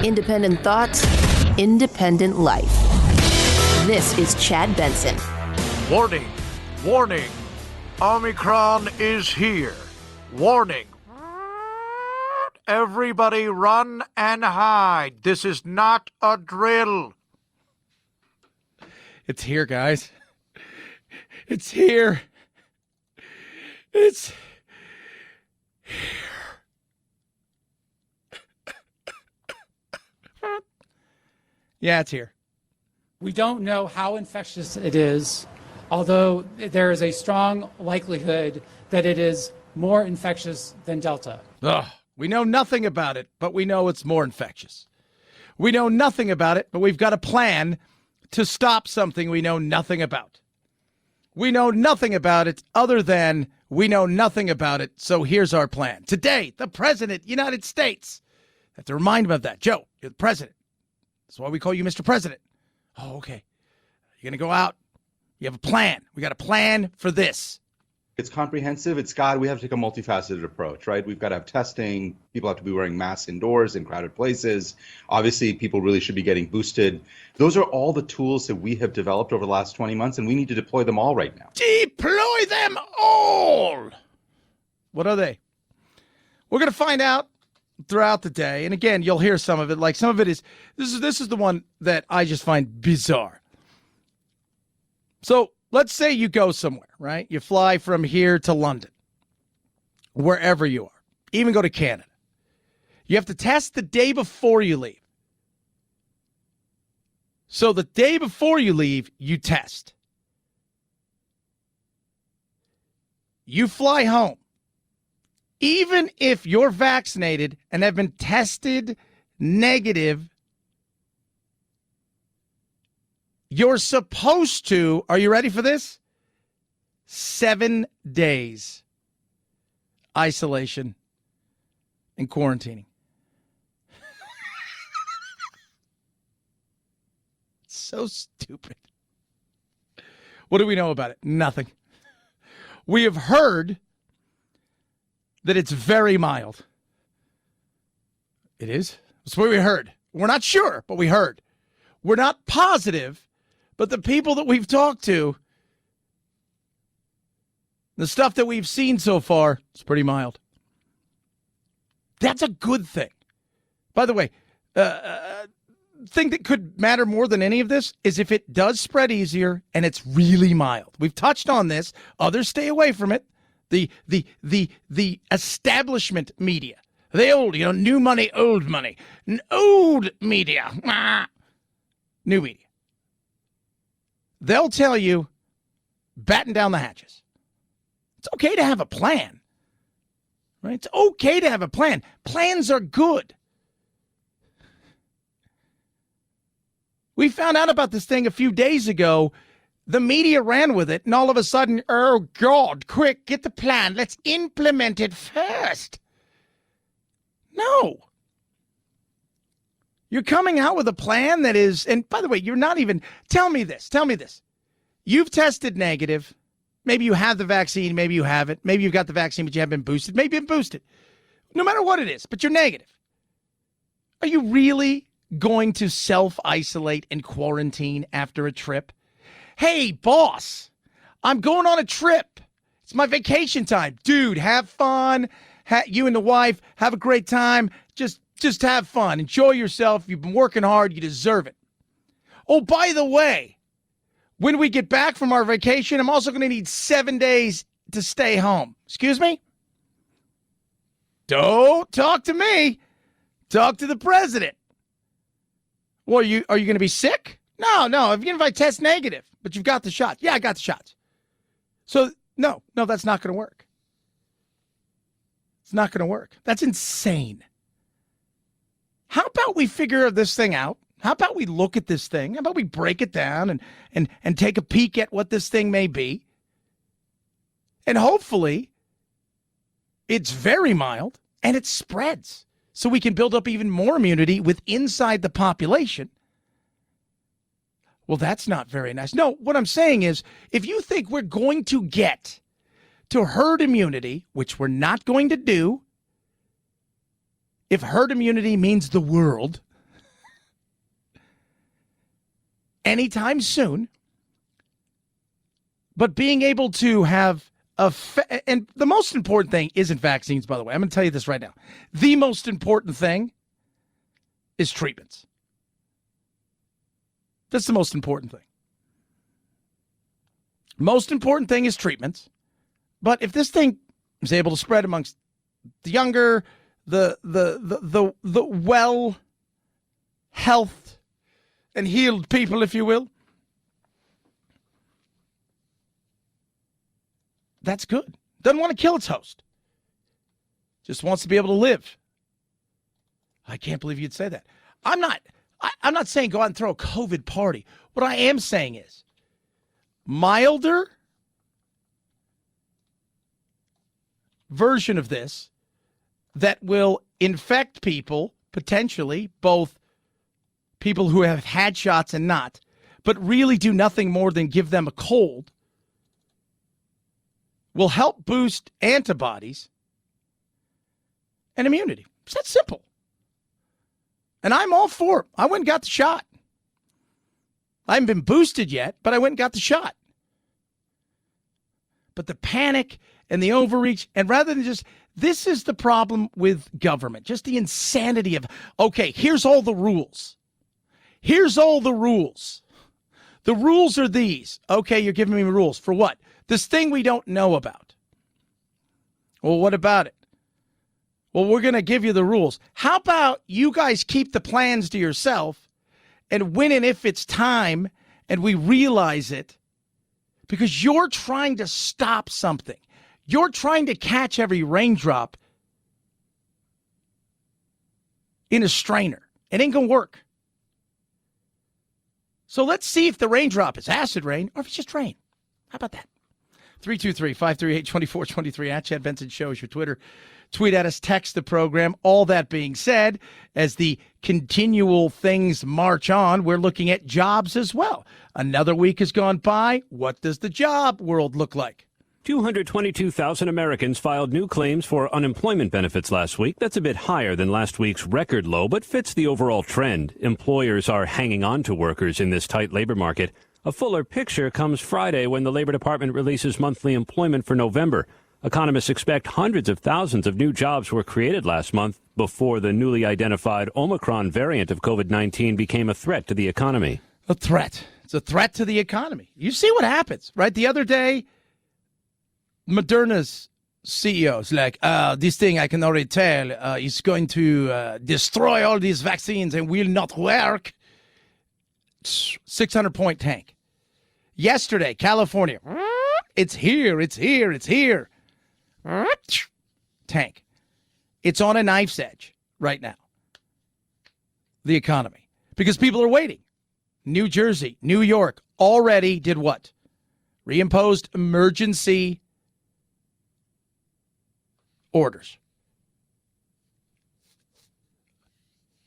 Independent thoughts, independent life. This is Chad Benson. Warning, warning, Omicron is here. Warning. Everybody run and hide. This is not a drill. It's here, guys. It's here. It's here. Yeah, it's here. We don't know how infectious it is, although there is a strong likelihood that it is more infectious than Delta. Ugh, we know nothing about it, but we know it's more infectious. We know nothing about it, but we've got a plan to stop something we know nothing about. We know nothing about it other than we know nothing about it, so here's our plan. Today, the President of the United States. I have to remind him of that. Joe, you're the President. That's why we call you Mr. President. Oh, okay. You're going to go out. You have a plan. We got a plan for this. It's comprehensive. We have to take a multifaceted approach, right? We've got to have testing. People have to be wearing masks indoors in crowded places. Obviously, people really should be getting boosted. Those are all the tools that we have developed over the last 20 months, and we need to deploy them all right now. Deploy them all! What are they? We're going to find out throughout the day. And again, you'll hear some of it. Like some of it is, this is the one that I just find bizarre. So let's say you go somewhere, right? You fly from here to London, wherever you are, even go to Canada. You have to test the day before you leave. So the day before you leave, you test. You fly home. Even if you're vaccinated and have been tested negative, you're supposed to, are you ready for this? 7 days isolation and quarantining. So stupid. What do we know about it? Nothing. We have heard that it's very mild. It is? That's what we heard. We're not sure, but we heard. We're not positive, but the people that we've talked to, the stuff that we've seen so far, is pretty mild. That's a good thing. By the way, thing that could matter more than any of this is if it does spread easier and it's really mild. We've touched on this. Others stay away from it. The establishment media, the old, new money, old money, old media, new media. They'll tell you, batten down the hatches. It's okay to have a plan, right? It's okay to have a plan. Plans are good. We found out about this thing a few days ago. The media ran with it, and all of a sudden, oh, God, quick, get the plan. Let's implement it first. No. You're coming out with a plan that is, and by the way, you're not even, tell me this. You've tested negative. Maybe you have the vaccine, maybe you haven't. Maybe you've got the vaccine, but you haven't been boosted. Maybe you've been boosted. No matter what it is, but you're negative. Are you really going to self-isolate and quarantine after a trip? Hey, boss, I'm going on a trip. It's my vacation time. Dude, have fun. You and the wife, have a great time. Just have fun. Enjoy yourself. You've been working hard. You deserve it. Oh, by the way, when we get back from our vacation, I'm also going to need 7 days to stay home. Excuse me? Don't talk to me. Talk to the president. Well, are you going to be sick? No. If I test negative, but you've got the shot. Yeah, I got the shots. So, no, that's not going to work. It's not going to work. That's insane. How about we figure this thing out? How about we look at this thing? How about we break it down and take a peek at what this thing may be? And hopefully it's very mild and it spreads so we can build up even more immunity with inside the population. Well, that's not very nice. No, what I'm saying is if you think we're going to get to herd immunity, which we're not going to do, if herd immunity means the world, anytime soon. But being able to have and the most important thing isn't vaccines, by the way. I'm going to tell you this right now. The most important thing is treatments. That's the most important thing. Most important thing is treatments. But if this thing is able to spread amongst the younger, the well, health, and healed people, if you will, that's good. Doesn't want to kill its host. Just wants to be able to live. I can't believe you'd say that. I'm not saying go out and throw a COVID party. What I am saying is milder version of this that will infect people, potentially, both people who have had shots and not, but really do nothing more than give them a cold, will help boost antibodies and immunity. It's that simple. And I'm all for it. I went and got the shot. I haven't been boosted yet, but I went and got the shot. But the panic and the overreach, and rather than just, this is the problem with government, just the insanity of, okay, here's all the rules. Here's all the rules. The rules are these. Okay, you're giving me rules. For what? This thing we don't know about. Well, what about it? Well, we're going to give you the rules. How about you guys keep the plans to yourself, and when and if it's time and we realize it, because you're trying to stop something. You're trying to catch every raindrop in a strainer. It ain't going to work. So let's see if the raindrop is acid rain or if it's just rain. How about that? 323-538-2423 at Chad Benson Show is your Twitter. Tweet at us, text the program. All that being said, as the continual things march on, we're looking at jobs as well. Another week has gone by. What does the job world look like? 222,000 Americans filed new claims for unemployment benefits last week. That's a bit higher than last week's record low, but fits the overall trend. Employers are hanging on to workers in this tight labor market. A fuller picture comes Friday when the Labor Department releases monthly employment for November. Economists expect hundreds of thousands of new jobs were created last month before the newly identified Omicron variant of COVID-19 became a threat to the economy. A threat. It's a threat to the economy. You see what happens, right? The other day, Moderna's CEO is like, this thing I can already tell is going to destroy all these vaccines and will not work. 600-point tank. Yesterday, California, it's here, it's here, it's here. Tank. It's on a knife's edge right now. The economy. Because people are waiting. New Jersey, New York already did what? Reimposed emergency orders.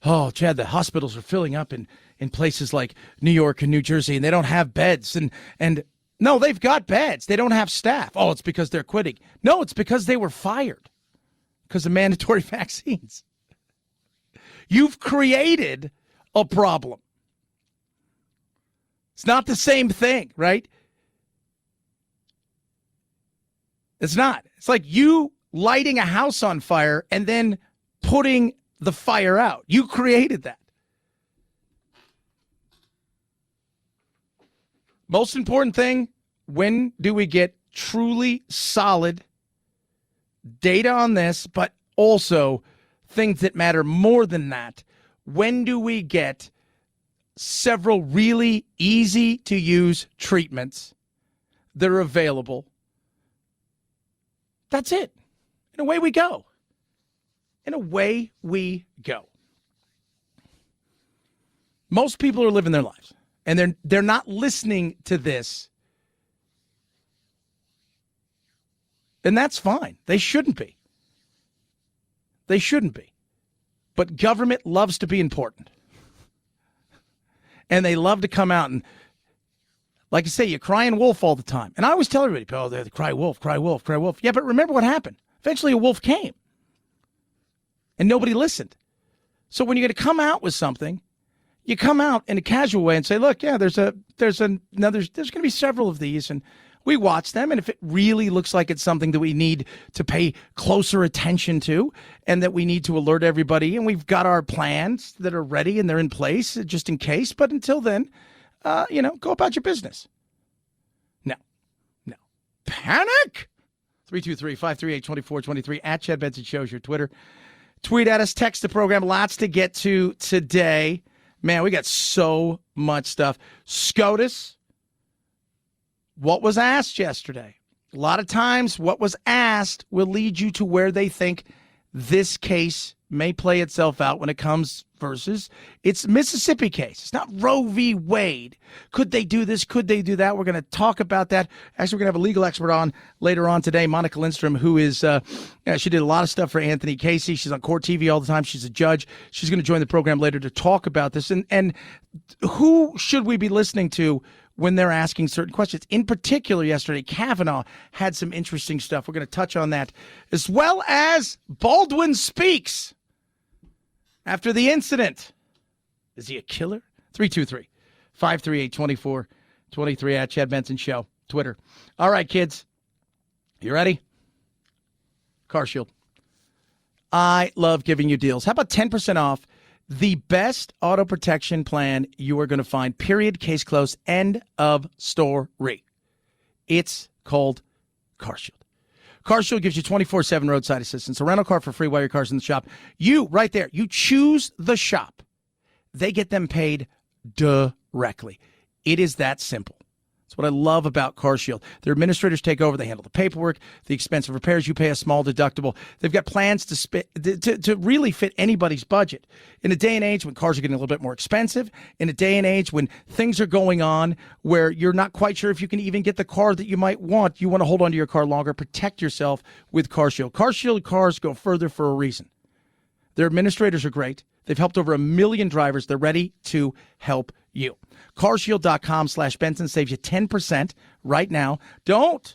Oh, Chad, the hospitals are filling up in places like New York and New Jersey, and they don't have beds. And no, they've got beds. They don't have staff. Oh, it's because they're quitting. No, it's because they were fired because of mandatory vaccines. You've created a problem. It's not the same thing, right? It's not. It's like you lighting a house on fire and then putting the fire out. You created that. Most important thing, when do we get truly solid data on this, but also things that matter more than that? When do we get several really easy to use treatments that are available? That's it. And away we go. And away we go. Most people are living their lives, and they're not listening to this. And that's fine. They shouldn't be. They shouldn't be. But government loves to be important. And they love to come out and, like I say, you're crying wolf all the time. And I always tell everybody, oh, they cry wolf, cry wolf, cry wolf. Yeah, but remember what happened. Eventually a wolf came. And nobody listened. So when you're going to come out with something, you come out in a casual way and say, look, yeah, there's going to be several of these, and we watch them, and if it really looks like it's something that we need to pay closer attention to and that we need to alert everybody, and we've got our plans that are ready and they're in place just in case, but until then, go about your business. No. Panic! 323-538-2423 at Chad Benson Show's your Twitter. Tweet at us, text the program. Lots to get to today. Man, we got so much stuff. SCOTUS, what was asked yesterday? A lot of times what was asked will lead you to where they think this case may play itself out when it comes versus it's Mississippi case. It's not Roe v. Wade. Could they do this? Could they do that? We're going to talk about that. Actually, we're going to have a legal expert on later on today, Monica Lindstrom, who is, she did a lot of stuff for Anthony Casey. She's on court TV all the time. She's a judge. She's going to join the program later to talk about this. And who should we be listening to when they're asking certain questions? In particular, yesterday, Kavanaugh had some interesting stuff. We're going to touch on that, as well as Baldwin speaks after the incident. Is he a killer? 323-538-2423 at Chad Benson Show, Twitter. All right, kids. You ready? CarShield. I love giving you deals. How about 10% off the best auto protection plan you are going to find? Period. Case closed. End of story. It's called CarShield. CarShield gives you 24/7 roadside assistance, a rental car for free while your car's in the shop. You, right there, you choose the shop. They get them paid directly. It is that simple. That's what I love about CarShield. Their administrators take over. They handle the paperwork, the expensive repairs. You pay a small deductible. They've got plans to really fit anybody's budget. In a day and age when cars are getting a little bit more expensive, in a day and age when things are going on where you're not quite sure if you can even get the car that you might want, you want to hold on to your car longer, protect yourself with CarShield. CarShield cars go further for a reason. Their administrators are great. They've helped over 1 million drivers. They're ready to help you. CarShield.com/Benson saves you 10% right now. Don't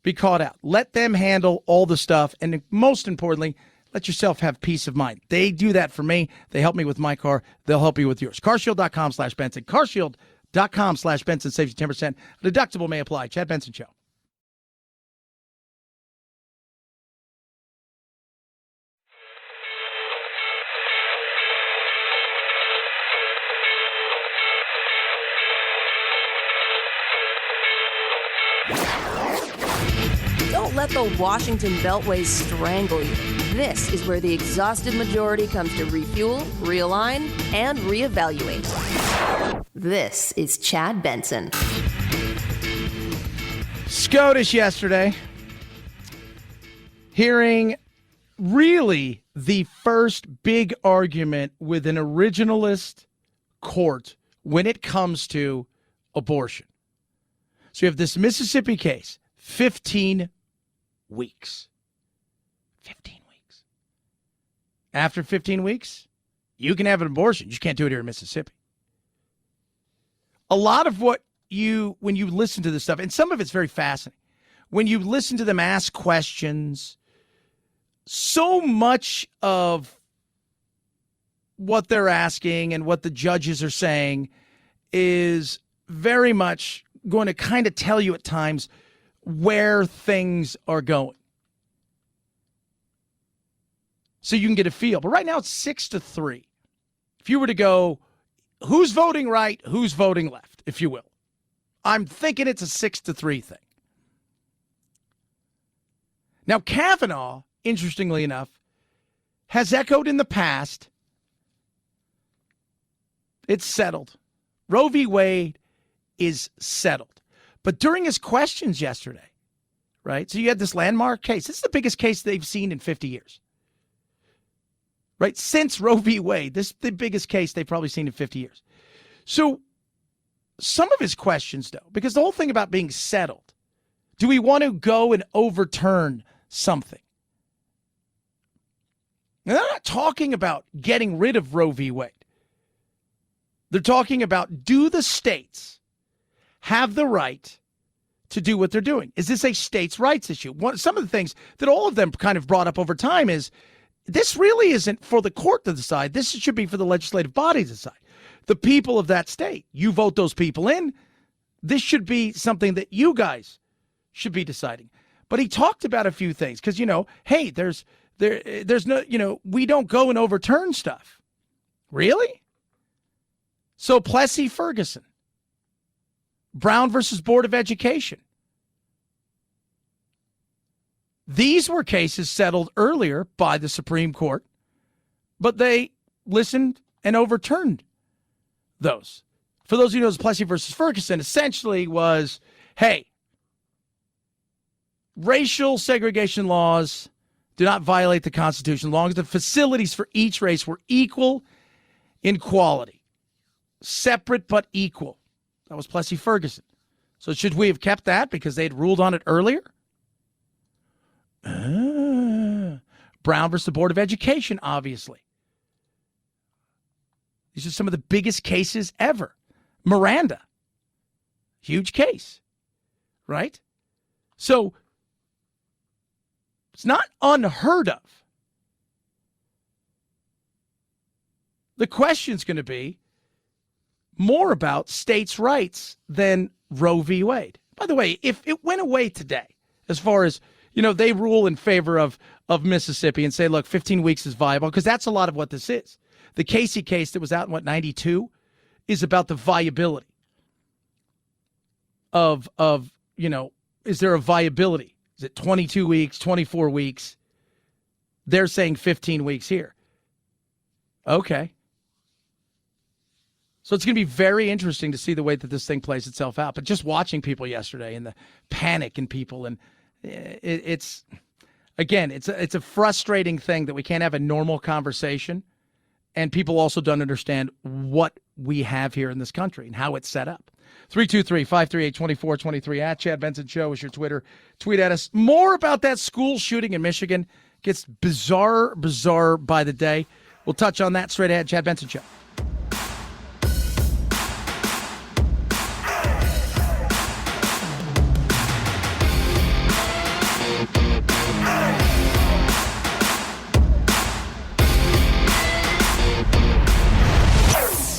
be caught out. Let them handle all the stuff. And most importantly, let yourself have peace of mind. They do that for me. They help me with my car. They'll help you with yours. CarShield.com/Benson. CarShield.com/Benson saves you 10%. Deductible may apply. Chad Benson Show. Don't let the Washington Beltway strangle you. This is where the exhausted majority comes to refuel, realign, and reevaluate. This is Chad Benson. SCOTUS yesterday, hearing really the first big argument with an originalist court when it comes to abortion. So you have this Mississippi case, 15 weeks. 15 weeks. After 15 weeks, you can have an abortion. You just can't do it here in Mississippi. A lot of what when you listen to this stuff, and some of it's very fascinating, when you listen to them ask questions, so much of what they're asking and what the judges are saying is very much going to kind of tell you at times where things are going. So you can get a feel. But right now it's 6-3. If you were to go, who's voting right, who's voting left, if you will. I'm thinking it's a 6-3 thing. Now, Kavanaugh, interestingly enough, has echoed in the past, it's settled. Roe v. Wade is settled. But during his questions yesterday, right, so you had this landmark case. This is the biggest case they've seen in 50 years. Right, since Roe v. Wade, this is the biggest case they've probably seen in 50 years. So some of his questions, though, because the whole thing about being settled, do we want to go and overturn something? Now, they're not talking about getting rid of Roe v. Wade. They're talking about, do the states have the right to do what they're doing? Is this a states' rights issue? Some of the things that all of them kind of brought up over time is, this really isn't for the court to decide. This should be for the legislative body to decide. the people of that state. You vote those people in. This should be something that you guys should be deciding. But he talked about a few things because, hey, there's no, we don't go and overturn stuff. Really? So Plessy Ferguson, Brown versus Board of Education. These were cases settled earlier by the Supreme Court, but they listened and overturned those. For those who know, Plessy versus Ferguson essentially was, hey, racial segregation laws do not violate the Constitution as long as the facilities for each race were equal in quality. Separate but equal. That was Plessy Ferguson. So should we have kept that because they'd ruled on it earlier? Brown versus the Board of Education, obviously. These are some of the biggest cases ever. Miranda. Huge case. Right? So it's not unheard of. The question's going to be more about states' rights than Roe v. Wade. By the way, if it went away today, as far as, they rule in favor of Mississippi and say, look, 15 weeks is viable, because that's a lot of what this is. The Casey case that was out in, 92, is about the viability of is there a viability? Is it 22 weeks, 24 weeks? They're saying 15 weeks here. Okay. So it's going to be very interesting to see the way that this thing plays itself out. But just watching people yesterday and the panic in people, and it's a frustrating thing that we can't have a normal conversation, and people also don't understand what we have here in this country and how it's set up. 323-538-2423 at Chad Benson Show is your Twitter. Tweet at us. More about that school shooting in Michigan. Gets bizarre by the day. We'll touch on that straight ahead. Chad Benson Show.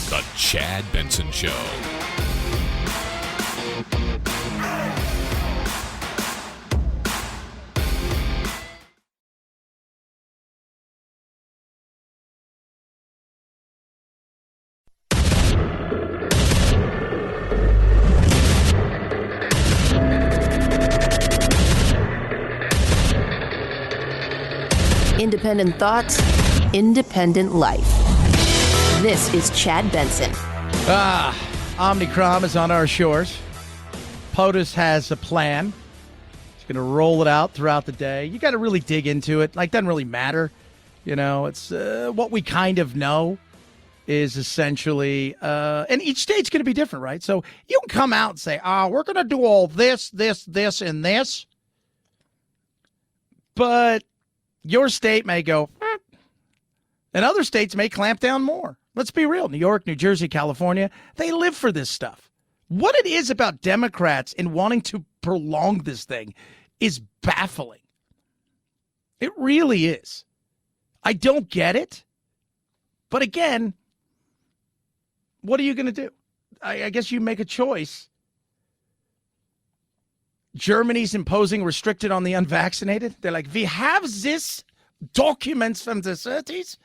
The Chad Benson Show. Independent thoughts, independent life. This is Chad Benson. Omicron is on our shores. POTUS has a plan. It's going to roll it out throughout the day. You got to really dig into it. Doesn't really matter. It's what we kind of know is essentially, and each state's going to be different, right? So you can come out and say, we're going to do all this, and this. But your state may go, and other states may clamp down more. Let's be real. New York, New Jersey, California, they live for this stuff. What it is about Democrats in wanting to prolong this thing is baffling. It really is. I don't get it. But again, what are you going to do? I guess you make a choice. Germany's imposing restricted on the unvaccinated. They're like, we have this documents from the 30s.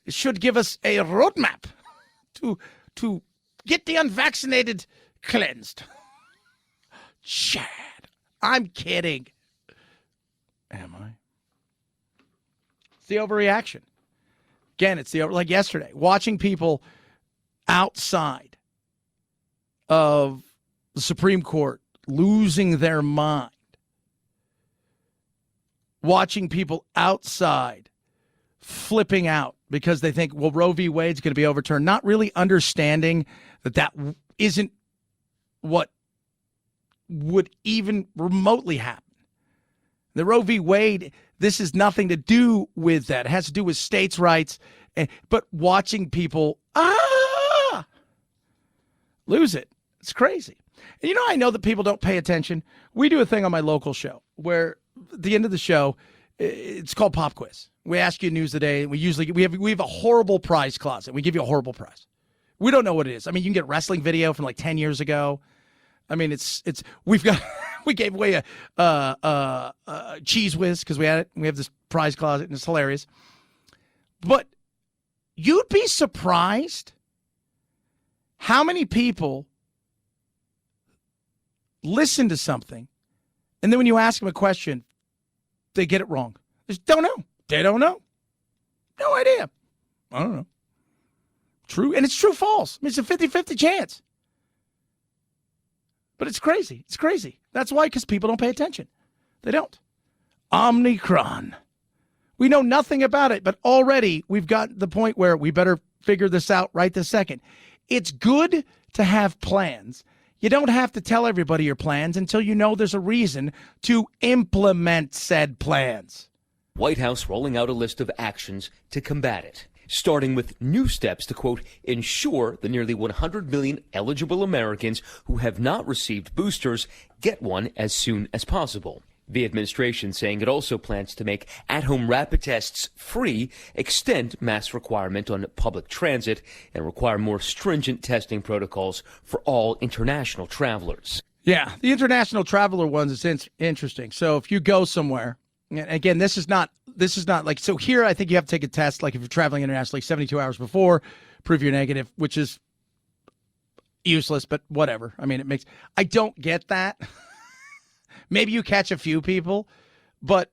It should give us a roadmap to get the unvaccinated cleansed. Chad, I'm kidding. Am I? It's the overreaction. Again, it's like yesterday, watching people outside of the Supreme Court losing their mind. Watching people outside flipping out because they think, well, Roe v. Wade's going to be overturned, not really understanding that isn't what would even remotely happen. The Roe v. Wade, this has nothing to do with that. It has to do with states' rights. But watching people lose it, it's crazy. And I know that people don't pay attention. We do a thing on my local show where at the end of the show, it's called Pop Quiz. We ask you news of the day. We have a horrible prize closet. We give you a horrible prize. We don't know what it is. I mean, you can get wrestling video from like 10 years ago. I mean, we gave away a Cheese Whiz because we had it. We have this prize closet and it's hilarious. But you'd be surprised how many people listen to something and then when you ask them a question, they get it wrong. They just don't know. They don't know. No idea. I don't know. True. And it's true false. I mean, it's a 50-50 chance. But it's crazy. It's crazy. That's why, because people don't pay attention. They don't. Omicron. We know nothing about it, but already we've got the point where we better figure this out right this second. It's good to have plans. You don't have to tell everybody your plans until you know there's a reason to implement said plans. White House rolling out a list of actions to combat it, starting with new steps to, quote, ensure the nearly 100 million eligible Americans who have not received boosters get one as soon as possible. The administration saying it also plans to make at-home rapid tests free, extend mask requirement on public transit, and require more stringent testing protocols for all international travelers. Yeah, the international traveler ones is interesting. So if you go somewhere, and again, this is not like, so here I think you have to take a test, like if you're traveling internationally 72 hours before, prove you're negative, which is useless, but whatever. I mean, I don't get that. Maybe you catch a few people, but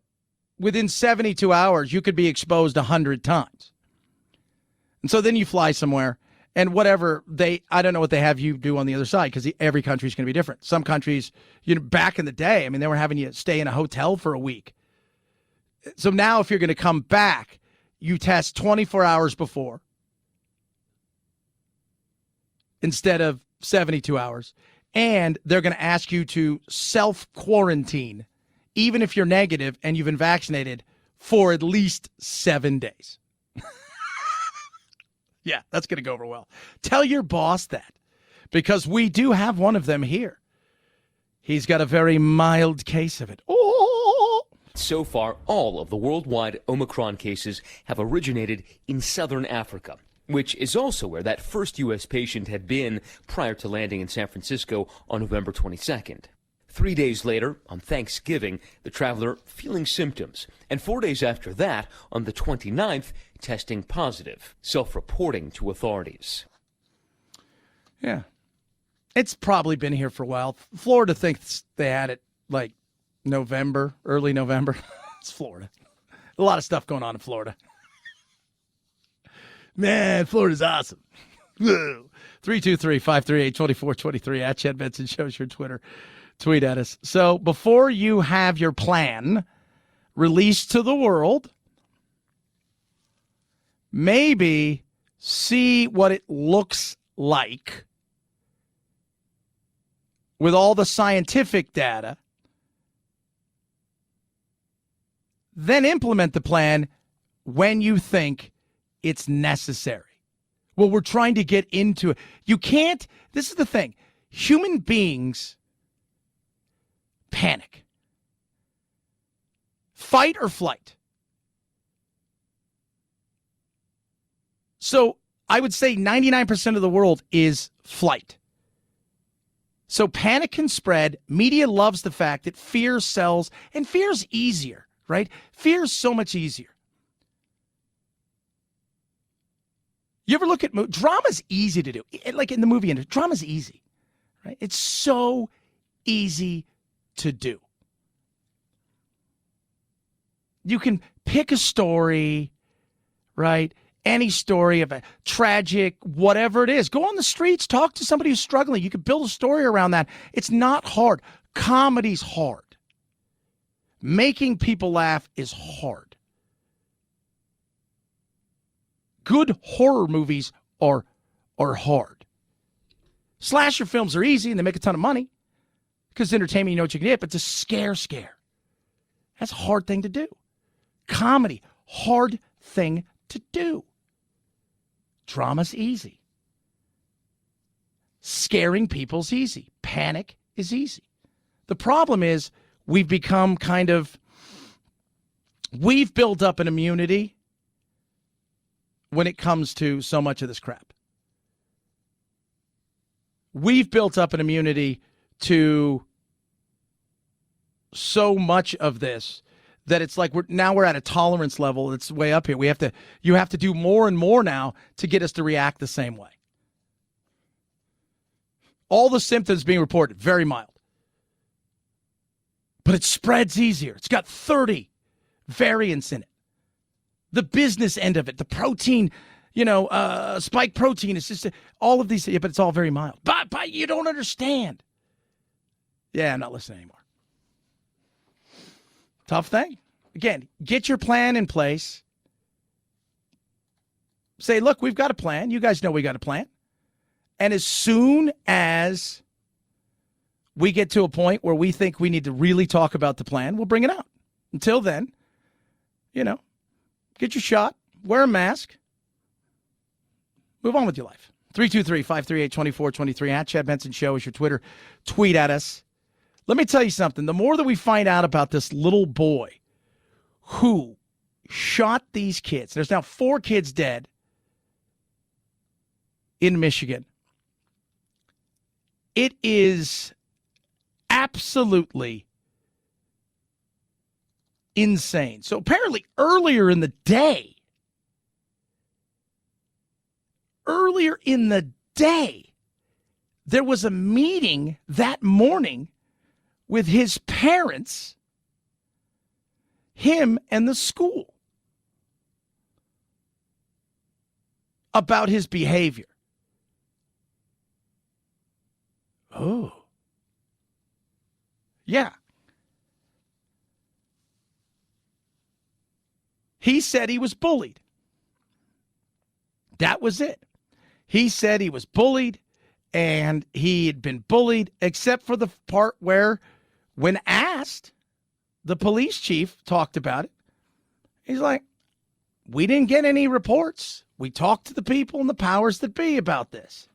within 72 hours, you could be exposed 100 times. And so then you fly somewhere and whatever I don't know what they have you do on the other side because every country is going to be different. Some countries, back in the day, I mean, they were having you stay in a hotel for a week. So now if you're going to come back, you test 24 hours before instead of 72 hours. And they're going to ask you to self-quarantine, even if you're negative and you've been vaccinated, for at least 7 days. Yeah, that's going to go over well. Tell your boss that, because we do have one of them here. He's got a very mild case of it. Oh! So far, all of the worldwide Omicron cases have originated in southern Africa, which is also where that first U.S. patient had been prior to landing in San Francisco on November 22nd. 3 days later, on Thanksgiving, the traveler feeling symptoms, and 4 days after that, on the 29th, testing positive, self-reporting to authorities. Yeah. It's probably been here for a while. Florida thinks they had it like November, early November. It's Florida. A lot of stuff going on in Florida. Man, Florida's awesome. 323-538-2423 at Chad Benson Show's your Twitter. Tweet at us. So before you have your plan released to the world, maybe see what it looks like with all the scientific data, then implement the plan when you think it's necessary. Well, we're trying to get into it. You can't, this is the thing. Human beings panic. Fight or flight. So I would say 99% of the world is flight. So panic can spread. Media loves the fact that fear sells, and fear's easier, right? Fear's so much easier. You ever look at drama's easy to do, like in the movie industry. Drama's easy, right? It's so easy to do. You can pick a story, right? Any story of a tragic, whatever it is. Go on the streets, talk to somebody who's struggling. You can build a story around that. It's not hard. Comedy's hard. Making people laugh is hard. Good horror movies are hard. Slasher films are easy and they make a ton of money because entertainment, you know what you can get, but to scare. That's a hard thing to do. Comedy, hard thing to do. Drama's easy. Scaring people's easy. Panic is easy. The problem is we've become we've built up an immunity when it comes to so much of this crap. we've built up an immunity to so much of this that it's like we're at a tolerance level that's way up here. You have to do more and more now to get us to react the same way. All the symptoms being reported, very mild. But it spreads easier. It's got 30 variants in it. The business end of it, the protein, spike protein, it's just all of these, but it's all very mild. But you don't understand. Yeah, I'm not listening anymore. Tough thing. Again, get your plan in place. Say, look, we've got a plan. You guys know we got a plan. And as soon as we get to a point where we think we need to really talk about the plan, we'll bring it out. Until then, get your shot, wear a mask, move on with your life. 323-538-2423 at Chad Benson Show is your Twitter. Tweet at us. Let me tell you something. The more that we find out about this little boy who shot these kids, there's now 4 kids dead in Michigan. It is absolutely insane. So apparently earlier in the day, there was a meeting that morning with his parents, him and the school, about his behavior. Oh. Yeah. He said he was bullied. That was it. He said he was bullied, and he had been bullied, except for the part where, when asked, the police chief talked about it. He's like, we didn't get any reports. We talked to the people and the powers that be about this.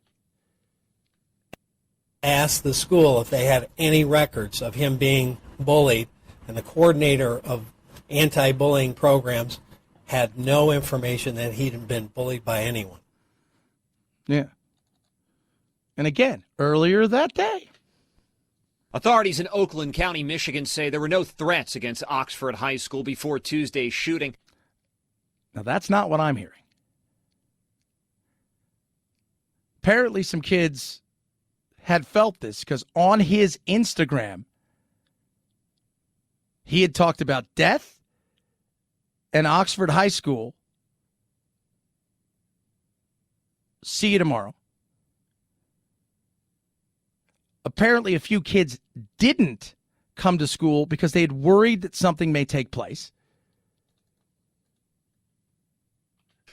Asked the school if they had any records of him being bullied, and the coordinator of anti-bullying programs had no information that he'd been bullied by anyone. Yeah. And again, earlier that day. Authorities in Oakland County, Michigan say there were no threats against Oxford High School before Tuesday's shooting. Now, that's not what I'm hearing. Apparently, some kids had felt this because on his Instagram, he had talked about death and Oxford High School. See you tomorrow. Apparently, a few kids didn't come to school because they had worried that something may take place.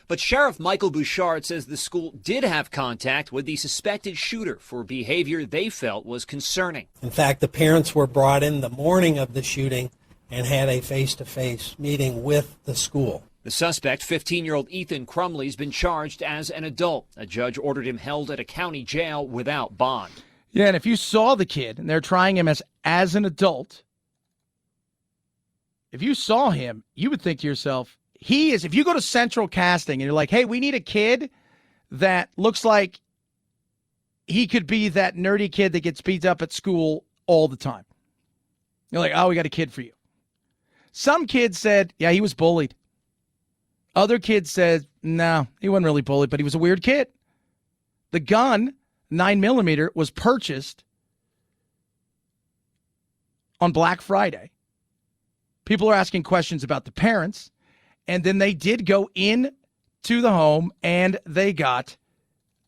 But Sheriff Michael Bouchard says the school did have contact with the suspected shooter for behavior they felt was concerning. In fact, the parents were brought in the morning of the shooting and had a face-to-face meeting with the school. The suspect, 15-year-old Ethan Crumbley, has been charged as an adult. A judge ordered him held at a county jail without bond. Yeah, and if you saw the kid and they're trying him as an adult, if you saw him, you would think to yourself, if you go to Central Casting and you're like, hey, we need a kid that looks like he could be that nerdy kid that gets beat up at school all the time. You're like, oh, we got a kid for you. Some kids said, yeah, he was bullied. Other kids said, no, he wasn't really bullied, but he was a weird kid. The gun, 9mm, was purchased on Black Friday. People are asking questions about the parents. And then they did go in to the home and they got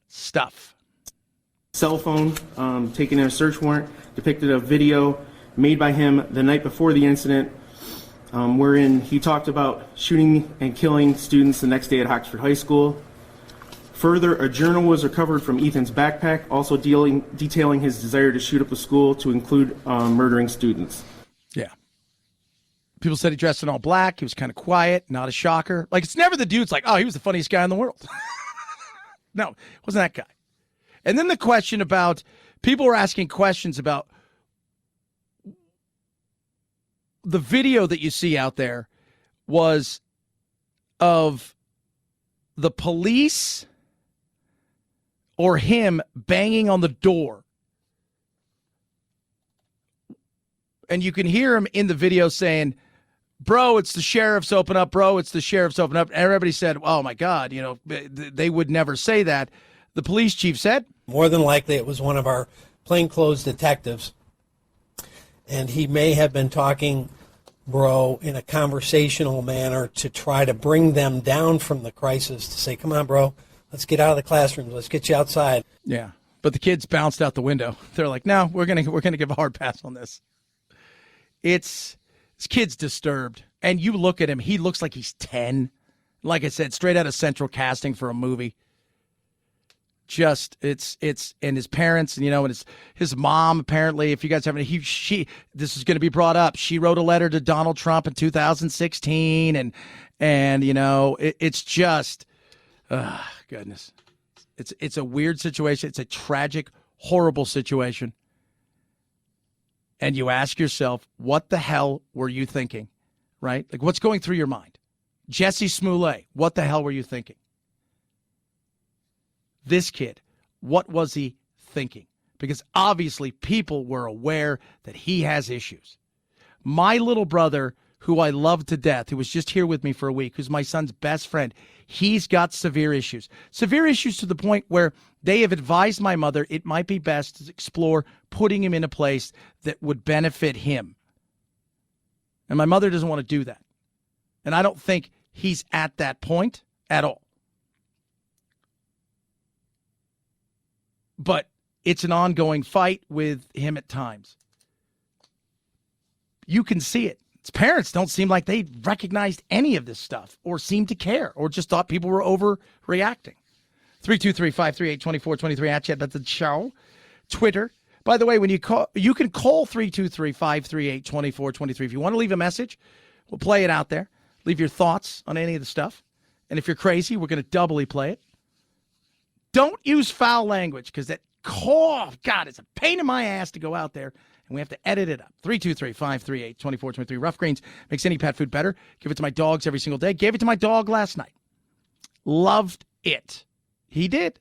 stuff. Cell phone taken in a search warrant depicted a video made by him the night before the incident wherein he talked about shooting and killing students the next day at Oxford High School. Further, a journal was recovered from Ethan's backpack, also detailing his desire to shoot up a school to include murdering students. Yeah. People said he dressed in all black. He was kind of quiet, not a shocker. Like, it's never the dude's like, oh, he was the funniest guy in the world. No, it wasn't that guy. And then the question about, people were asking questions about the video that you see out there was of the police or him banging on the door. And you can hear him in the video saying, bro, it's the sheriff's, open up, bro, it's the sheriff's, open up. And everybody said, oh, my God, they would never say that. The police chief said, more than likely it was one of our plainclothes detectives, and he may have been talking, bro, in a conversational manner to try to bring them down from the crisis, to say, come on, bro, let's get out of the classrooms, let's get you outside. Yeah, but the kids bounced out the window. They're like, no, we're gonna give a hard pass on this. This kid's disturbed, and you look at him, he looks like he's 10. Like I said, straight out of Central Casting for a movie. Just it's and his parents, and his mom, apparently, if you guys haven't, this is going to be brought up. She wrote a letter to Donald Trump in 2016, and it's just, goodness, it's a weird situation. It's a tragic, horrible situation. And you ask yourself, what the hell were you thinking, right? Like, what's going through your mind? Jesse Smollett, what the hell were you thinking? This kid, what was he thinking? Because obviously people were aware that he has issues. My little brother, who I love to death, who was just here with me for a week, who's my son's best friend, he's got severe issues. Severe issues to the point where they have advised my mother it might be best to explore putting him in a place that would benefit him. And my mother doesn't want to do that. And I don't think he's at that point at all. But it's an ongoing fight with him at times. You can see it. His parents don't seem like they recognized any of this stuff or seemed to care or just thought people were overreacting. 323-538-2423 at Chad Benson Show. Twitter. By the way, when you call, you can call 323-538-2423. If you want to leave a message, we'll play it out there. Leave your thoughts on any of the stuff. And if you're crazy, we're going to doubly play it. Don't use foul language, because that God, it's a pain in my ass to go out there, and we have to edit it up. 323-538-2423. Rough Greens makes any pet food better. Give it to my dogs every single day. Gave it to my dog last night. Loved it. He did.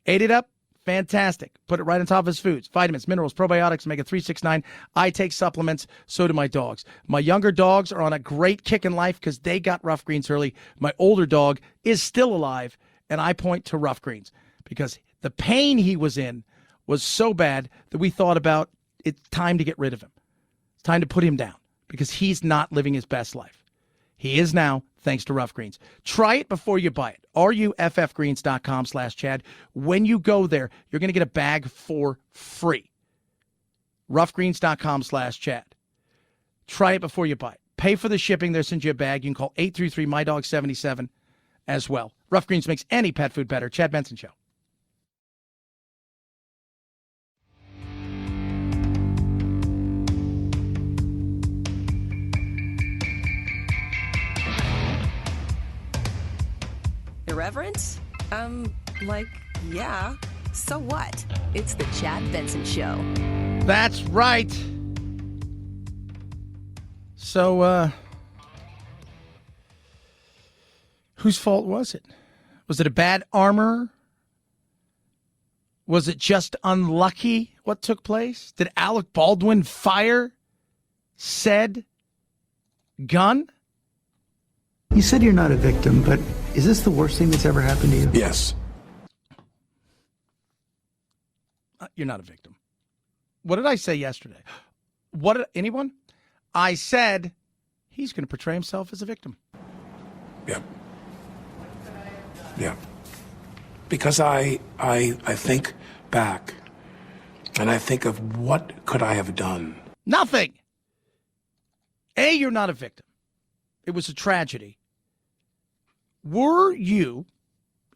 Ate it up. Fantastic. Put it right on top of his foods. Vitamins, minerals, probiotics, omega 369. I take supplements. So do my dogs. My younger dogs are on a great kick in life because they got Rough Greens early. My older dog is still alive, and I point to Rough Greens because the pain he was in was so bad that we thought about it's time to get rid of him. It's time to put him down because he's not living his best life. He is now, thanks to Rough Greens. Try it before you buy it. RUFFgreens.com/Chad. When you go there, you're going to get a bag for free. Roughgreens.com/Chad. Try it before you buy it. Pay for the shipping. They'll send you a bag. You can call 833-MyDog77 as well. Rough Greens makes any pet food better. Chad Benson Show. Irreverent? Yeah. So what? It's the Chad Benson Show. That's right. So, whose fault was it? Was it a bad armor? Was it just unlucky what took place? Did Alec Baldwin fire said gun? You said you're not a victim, but is this the worst thing that's ever happened to you? Yes. You're not a victim. What did I say yesterday? Anyone? I said he's going to portray himself as a victim. Yep. Yeah. Because I think back and I think of what could I have done? Nothing. You're not a victim. It was a tragedy. Were you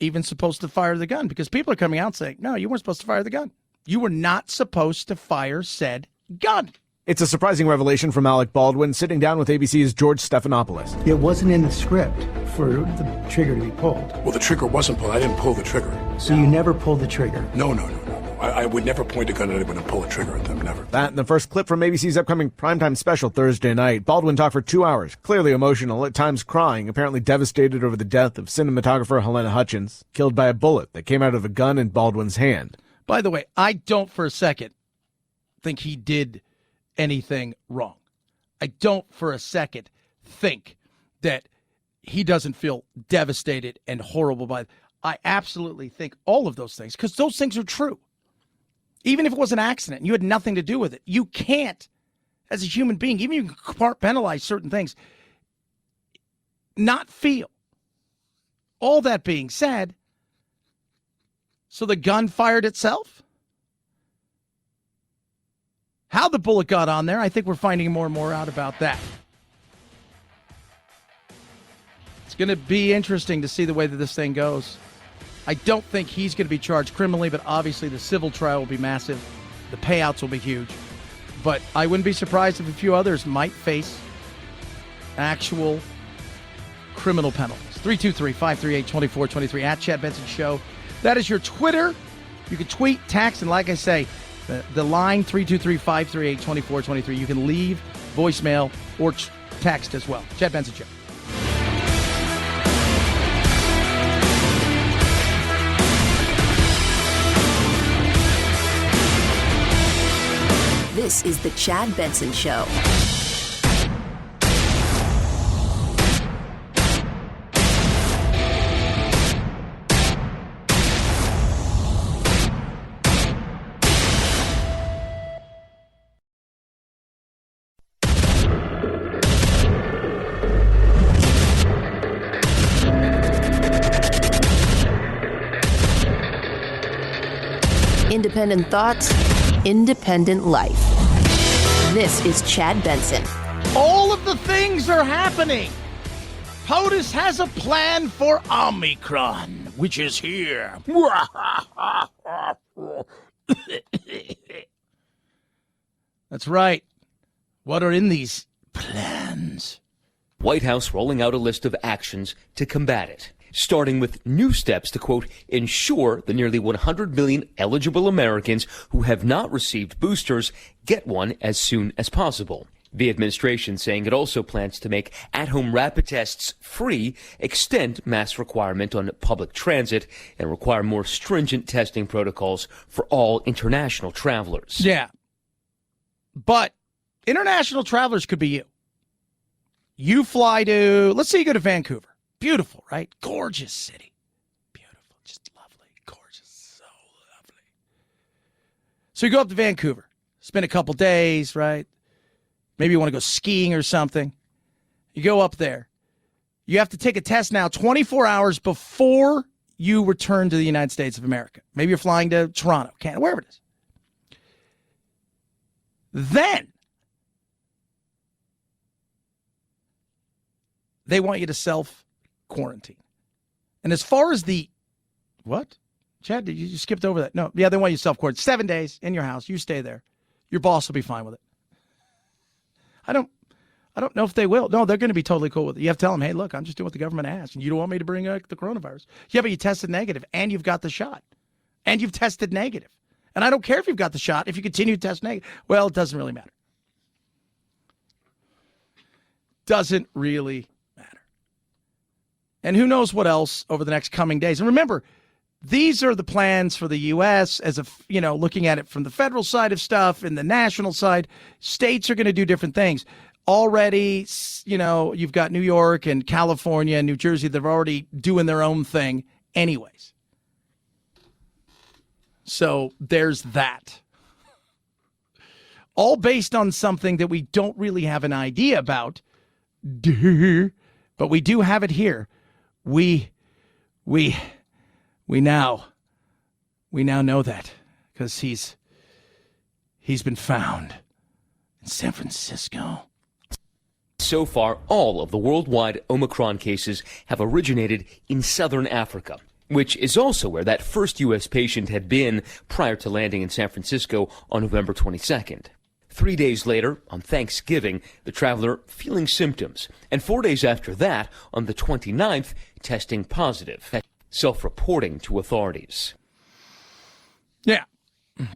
even supposed to fire the gun? Because people are coming out saying, no, you weren't supposed to fire the gun. You were not supposed to fire said gun. It's a surprising revelation from Alec Baldwin sitting down with ABC's George Stephanopoulos. It wasn't in the script for the trigger to be pulled. Well, the trigger wasn't pulled. I didn't pull the trigger. So you never pulled the trigger? No. I would never point a gun at anyone and pull a trigger at them, never. That and the first clip from ABC's upcoming primetime special Thursday night. Baldwin talked for 2 hours, clearly emotional, at times crying, apparently devastated over the death of cinematographer Helena Hutchins, killed by a bullet that came out of a gun in Baldwin's hand. By the way, I don't for a second think he did anything wrong. I don't for a second think that he doesn't feel devastated and horrible by it. I absolutely think all of those things, because those things are true. Even if it was an accident and you had nothing to do with it, you can't, as a human being, even if you can compartmentalize certain things, not feel. All that being said, so the gun fired itself? How the bullet got on there, I think we're finding more and more out about that. It's going to be interesting to see the way that this thing goes. I don't think he's going to be charged criminally, but obviously the civil trial will be massive. The payouts will be huge. But I wouldn't be surprised if a few others might face actual criminal penalties. 323-538-2423 at Chad Benson Show. That is your Twitter. You can tweet, text, and like I say, the line 323-538-2423. You can leave voicemail or text as well. Chad Benson Show. This is the Chad Benson Show. Independent thoughts, independent life. This is Chad Benson. All of the things are happening. POTUS has a plan for Omicron, which is here. That's right. What are in these plans? White House rolling out a list of actions to combat it, starting with new steps to, quote, ensure the nearly 100 million eligible Americans who have not received boosters get one as soon as possible. The administration saying it also plans to make at-home rapid tests free, extend mask requirement on public transit, and require more stringent testing protocols for all international travelers. Yeah. But international travelers could be you. You fly to, let's say you go to Vancouver. Beautiful, right? Gorgeous city. Beautiful, just lovely, gorgeous, so lovely. So you go up to Vancouver, spend a couple days, right? Maybe you want to go skiing or something. You go up there. You have to take a test now 24 hours before you return to the United States of America. Maybe you're flying to Toronto, Canada, wherever it is. Then they want you to self-quarantine. And as far as the, what? Chad, you skipped over that. No, yeah, they want you to self-quarantine. 7 days in your house. You stay there. Your boss will be fine with it. I don't know if they will. No, they're going to be totally cool with it. You have to tell them, hey, look, I'm just doing what the government asks, and you don't want me to bring the coronavirus. Yeah, but you tested negative, and you've got the shot, and you've tested negative. And I don't care if you've got the shot if you continue to test negative. Well, it doesn't really matter. Doesn't really matter. And who knows what else over the next coming days. And remember, these are the plans for the U.S. as a, looking at it from the federal side of stuff and the national side. States are going to do different things. Already, you've got New York and California and New Jersey. They're already doing their own thing anyways. So there's that. All based on something that we don't really have an idea about. But we do have it here. We now know that because he's been found in San Francisco. So far, all of the worldwide Omicron cases have originated in southern Africa, which is also where that first U.S. patient had been prior to landing in San Francisco on November 22nd. 3 days later, on Thanksgiving, the traveler feeling symptoms, and 4 days after that, on the 29th, testing positive, self-reporting to authorities. Yeah.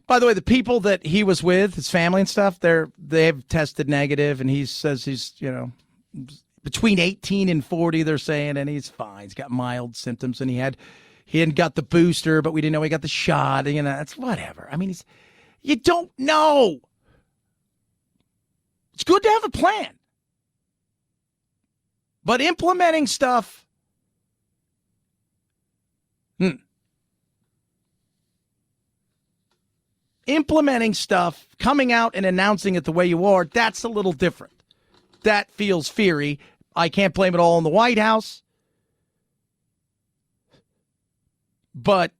By the way, the people that he was with, his family and stuff, they've tested negative, and he says he's, between 18 and 40, they're saying, and he's fine. He's got mild symptoms, and he hadn't got the booster, but we didn't know he got the shot. That's whatever. I mean, you don't know. It's good to have a plan. But implementing stuff, coming out and announcing it the way you are, that's a little different. That feels fiery. I can't blame it all on the White House. But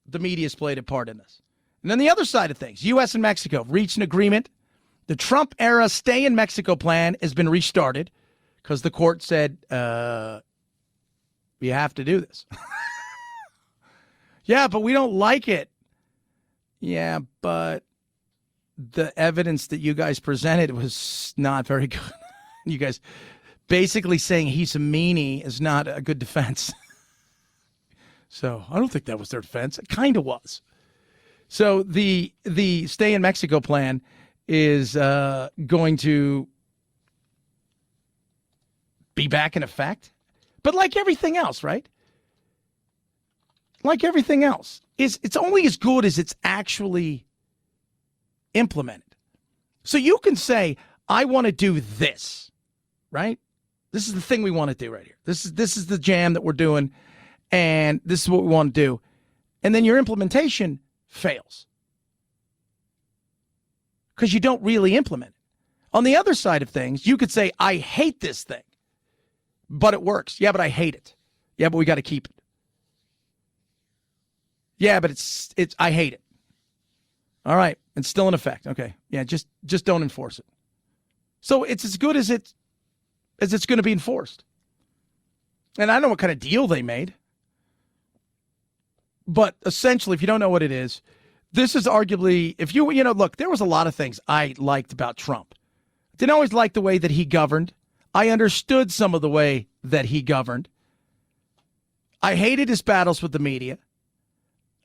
the media's played a part in this. And then the other side of things, U.S. and Mexico reached an agreement. The Trump-era stay-in-Mexico plan has been restarted because the court said, you have to do this. Yeah, but we don't like it. Yeah, but the evidence that you guys presented was not very good. You guys basically saying he's a meanie is not a good defense. So I don't think that was their defense. It kind of was. So the stay in Mexico plan is going to be back in effect. But like everything else, right? Like everything else, it's only as good as it's actually implemented. So you can say, I want to do this, right? This is the thing we want to do right here. This is the jam that we're doing, and this is what we want to do. And then your implementation fails because you don't really implement it. On the other side of things, you could say, I hate this thing, but it works. Yeah, but I hate it. Yeah, but we got to keep it. Yeah, but it's I hate it. All right, it's still in effect. Okay, yeah, just don't enforce it. So it's as good as it's going to be enforced. And I don't know what kind of deal they made, but essentially, if you don't know what it is, this is arguably, if you look, there was a lot of things I liked about Trump. Didn't always like the way that he governed. I understood some of the way that he governed. I hated his battles with the media.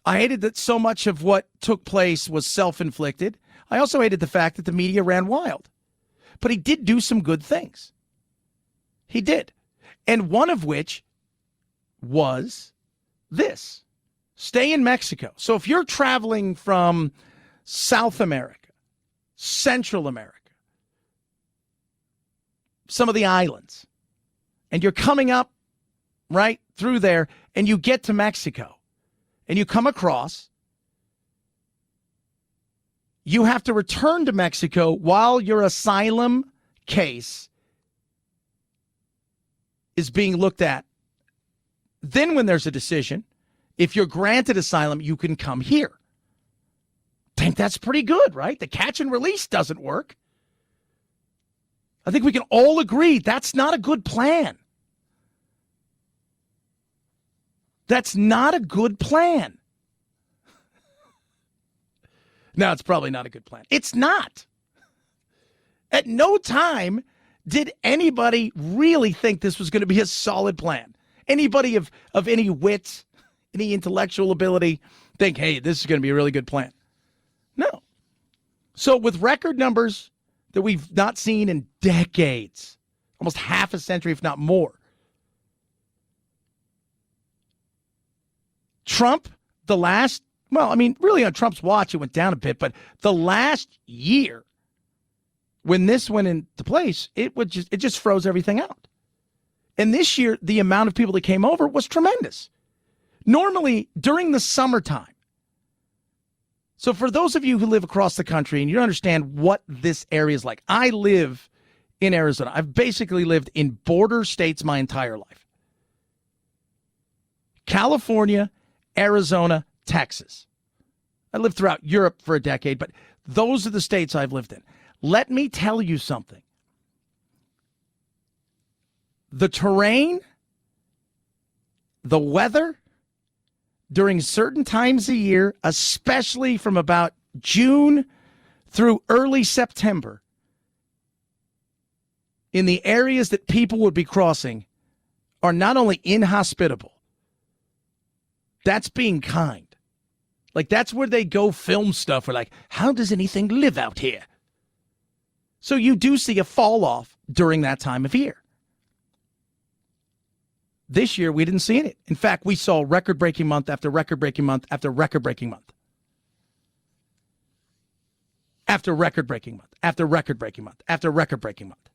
I hated that so much of what took place was self-inflicted. I also hated the fact that the media ran wild. But he did do some good things. He did. And one of which was this. Stay in Mexico. So if you're traveling from South America, Central America, some of the islands, and you're coming up right through there, and you get to Mexico, and you come across, you have to return to Mexico while your asylum case is being looked at. Then when there's a decision, if you're granted asylum, you can come here. I think that's pretty good, right? The catch and release doesn't work. I think we can all agree that's not a good plan. That's not a good plan. No, it's probably not a good plan. It's not. At no time did anybody really think this was going to be a solid plan. Anybody of any wit, any intellectual ability, think, hey, this is going to be a really good plan. No. So with record numbers that we've not seen in decades, almost half a century, if not more, Trump, really on Trump's watch, it went down a bit, but the last year when this went into place, it just froze everything out. And this year, the amount of people that came over was tremendous. Normally, during the summertime. So for those of you who live across the country and you don't understand what this area is like, I live in Arizona. I've basically lived in border states my entire life. California, Arizona, Texas. I lived throughout Europe for a decade, but those are the states I've lived in. Let me tell you something. The terrain, the weather, during certain times of year, especially from about June through early September, in the areas that people would be crossing, are not only inhospitable, that's being kind. Like, that's where they go film stuff. We're like, how does anything live out here? So you do see a fall off during that time of year. This year, we didn't see it. In fact, we saw record-breaking month after record-breaking month after record-breaking month. After record-breaking month, after record-breaking month, after record-breaking month.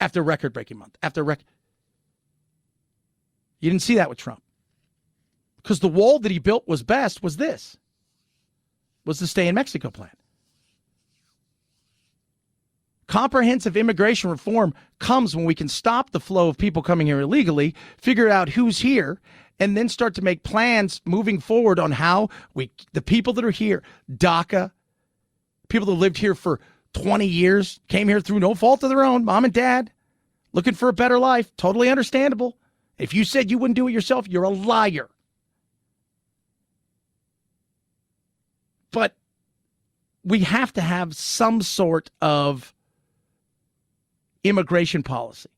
After record-breaking month, after record. You didn't see that with Trump. Because the wall that he built was the Stay in Mexico plan. Comprehensive immigration reform comes when we can stop the flow of people coming here illegally, figure out who's here, and then start to make plans moving forward on how the people that are here, DACA, people that lived here for 20 years, came here through no fault of their own, mom and dad, looking for a better life, totally understandable. If you said you wouldn't do it yourself, you're a liar. But we have to have some sort of immigration policy.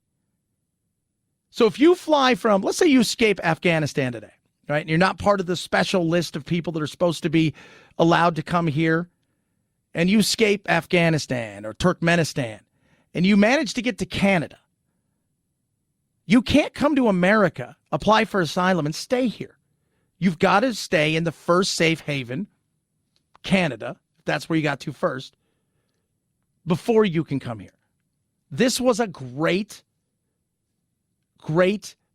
So if you fly from, let's say you escape Afghanistan today, right? And you're not part of the special list of people that are supposed to be allowed to come here, and you escape Afghanistan or Turkmenistan, and you manage to get to Canada, you can't come to America, apply for asylum, and stay here. You've got to stay in the first safe haven, Canada, if that's where you got to first, before you can come here. This was a great,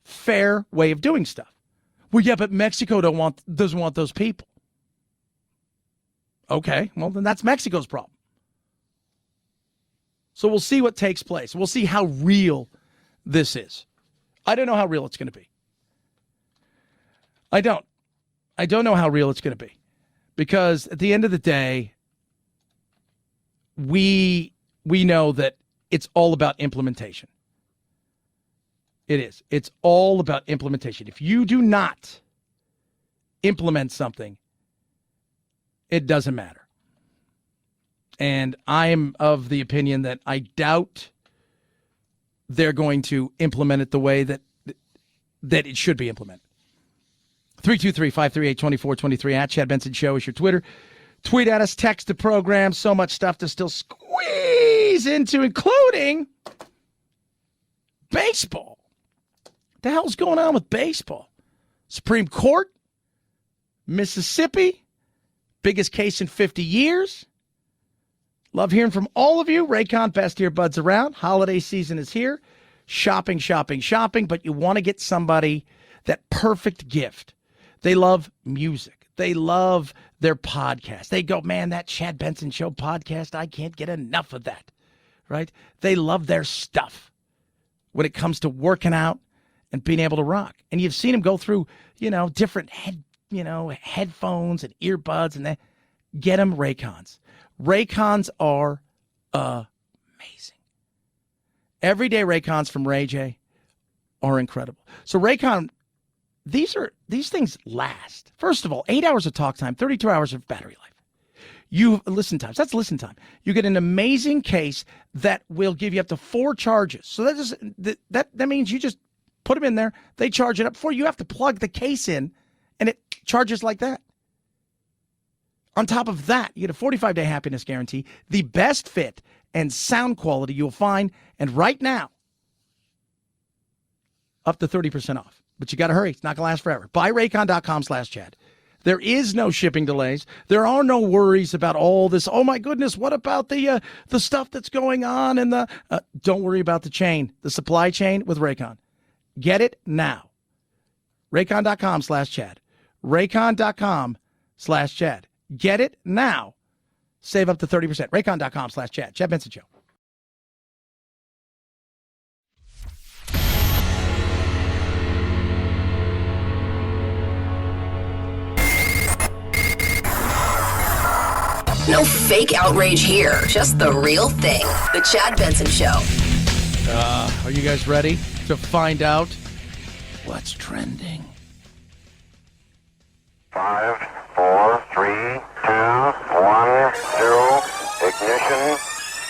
fair way of doing stuff. Well, yeah, but Mexico doesn't want those people. Okay, well, then that's Mexico's problem. So we'll see what takes place. We'll see how real this is. I don't know how real it's going to be. I don't know how real it's going to be. Because at the end of the day, we know that it's all about implementation. It is. It's all about implementation. If you do not implement something, it doesn't matter. And I am of the opinion that I doubt they're going to implement it the way that it should be implemented. 323-538-2423 at Chad Benson Show is your Twitter. Tweet at us, text the program. So much stuff to still squeeze into, including baseball. What the hell's going on with baseball? Supreme Court, Mississippi, biggest case in 50 years. Love hearing from all of you. Raycon, best earbuds around. Holiday season is here. Shopping, but you want to get somebody that perfect gift. They love music. They love their podcast. They go, man, that Chad Benson Show podcast, I can't get enough of that, right? They love their stuff when it comes to working out and being able to rock. And you've seen them go through, different headphones and earbuds, and they get them Raycons. Raycons are amazing. Everyday Raycons from Ray J are incredible. So Raycon, these things last. First of all, 8 hours of talk time, 32 hours of battery life. Listen times. That's listen time. You get an amazing case that will give you up to 4 charges. So that means you just put them in there. They charge it up before you have to plug the case in, and it charges like that. On top of that, you get a 45-day happiness guarantee, the best fit and sound quality you'll find, and right now, up to 30% off. But you got to hurry. It's not going to last forever. Buy Raycon.com/Chad. There is no shipping delays. There are no worries about all this. Oh, my goodness, what about the stuff that's going on? And don't worry about the chain, the supply chain with Raycon. Get it now. Raycon.com/Chad. Raycon.com/Chad. Get it now. Save up to 30%. Raycon.com/Chad. Chad Benson Show. No fake outrage here. Just the real thing. The Chad Benson Show. Are you guys ready to find out what's trending? 5, 4, 3, 2, 1, 0. Ignition.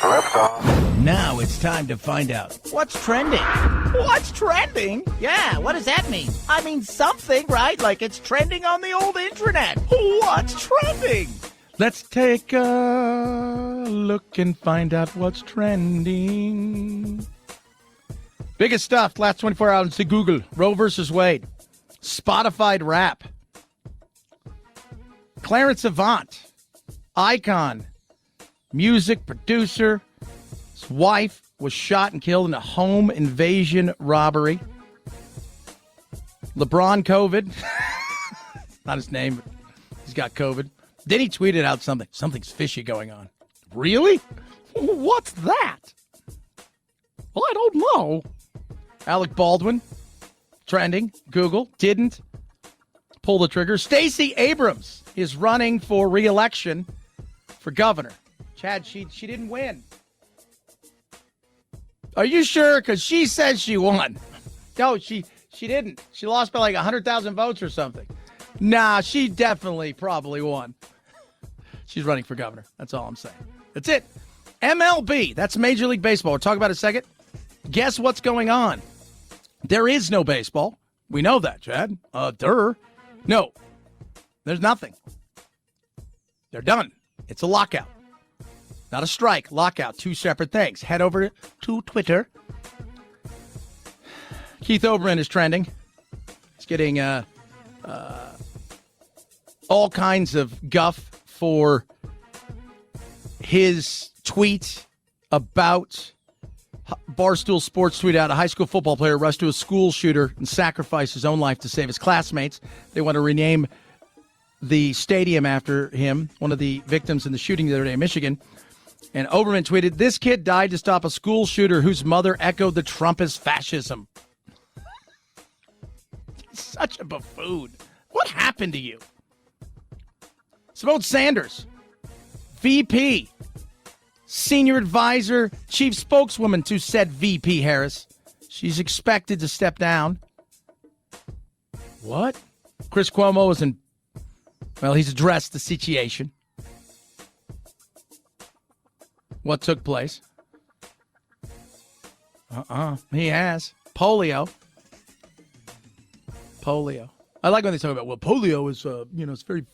Liftoff. Now it's time to find out what's trending. What's trending? Yeah, what does that mean? I mean something, right? Like it's trending on the old internet. What's trending? Let's take a look and find out what's trending. Biggest stuff last 24 hours to Google. Roe versus Wade. Spotify rap. Clarence Avant. Icon. Music producer. His wife was shot and killed in a home invasion robbery. LeBron COVID. Not his name, but he's got COVID. Then he tweeted out something. Something's fishy going on. Really? What's that? Well, I don't know. Alec Baldwin. Trending. Google. Didn't pull the trigger. Stacey Abrams is running for re-election for governor. Chad, she didn't win. Are you sure? Because she says she won. No, she didn't. She lost by like 100,000 votes or something. Nah, she definitely probably won. She's running for governor. That's all I'm saying. That's it. MLB. That's Major League Baseball. We'll talk about it in a second. Guess what's going on? There is no baseball. We know that, Chad. No. There's nothing. They're done. It's a lockout. Not a strike, lockout, two separate things. Head over to Twitter. Keith Olbermann is trending. He's getting all kinds of guff for his tweet about Barstool Sports tweet out a high school football player rushed to a school shooter and sacrificed his own life to save his classmates. They want to rename the stadium after him, one of the victims in the shooting the other day in Michigan. And Oberman tweeted, "This kid died to stop a school shooter whose mother echoed the Trumpist fascism." Such a buffoon. What happened to you? Simone Sanders, VP, senior advisor, chief spokeswoman to said VP Harris. She's expected to step down. What? Chris Cuomo is he's addressed the situation. What took place? He has. Polio. I like when they talk about, polio is, it's very,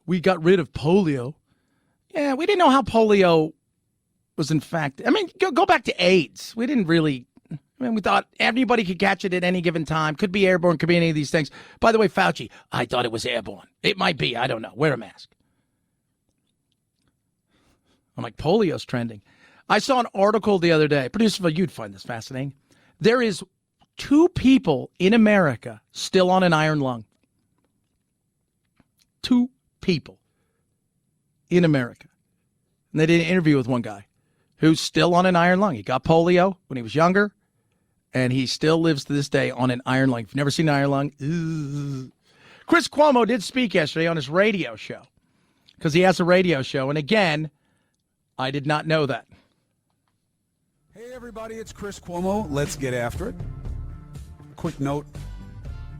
we got rid of polio. Yeah, we didn't know how polio was in fact, go back to AIDS. We didn't really, we thought everybody could catch it at any given time. Could be airborne, could be any of these things. By the way, Fauci, I thought it was airborne. It might be, I don't know. Wear a mask. I'm like, polio's trending. I saw an article the other day. Producer, you'd find this fascinating. There is 2 people in America still on an iron lung. 2 people in America. And they did an interview with one guy who's still on an iron lung. He got polio when he was younger, and he still lives to this day on an iron lung. If you've never seen an iron lung, Chris Cuomo did speak yesterday on his radio show, because he has a radio show. And again, I did not know that. Hey, everybody, it's Chris Cuomo. Let's get after it. Quick note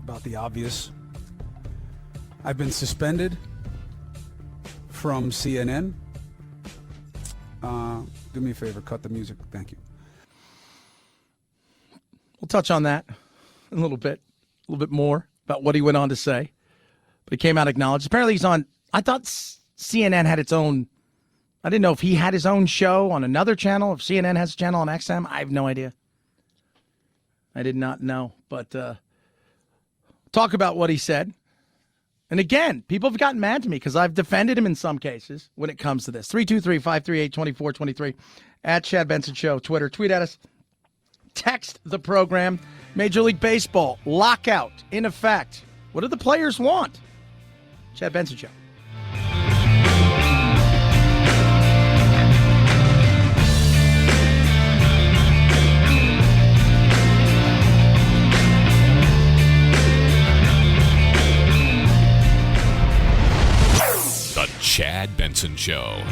about the obvious. I've been suspended from CNN. Do me a favor, cut the music. Thank you. We'll touch on that in a little bit more about what he went on to say. But he came out and acknowledged. Apparently he's on, I thought CNN had its own, I didn't know if he had his own show on another channel, if CNN has a channel on XM. I have no idea. I did not know. But talk about what he said. And again, people have gotten mad to me because I've defended him in some cases when it comes to this. 323-538-2423 at Chad Benson Show, Twitter. Tweet at us. Text the program. Major League Baseball, lockout in effect. What do the players want? Chad Benson Show. The Chad Benson Show.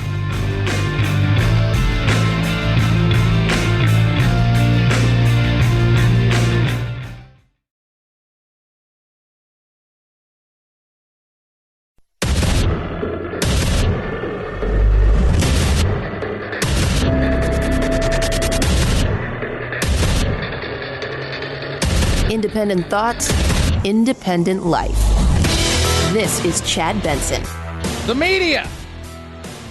Independent thoughts, independent life. This is Chad Benson. The media.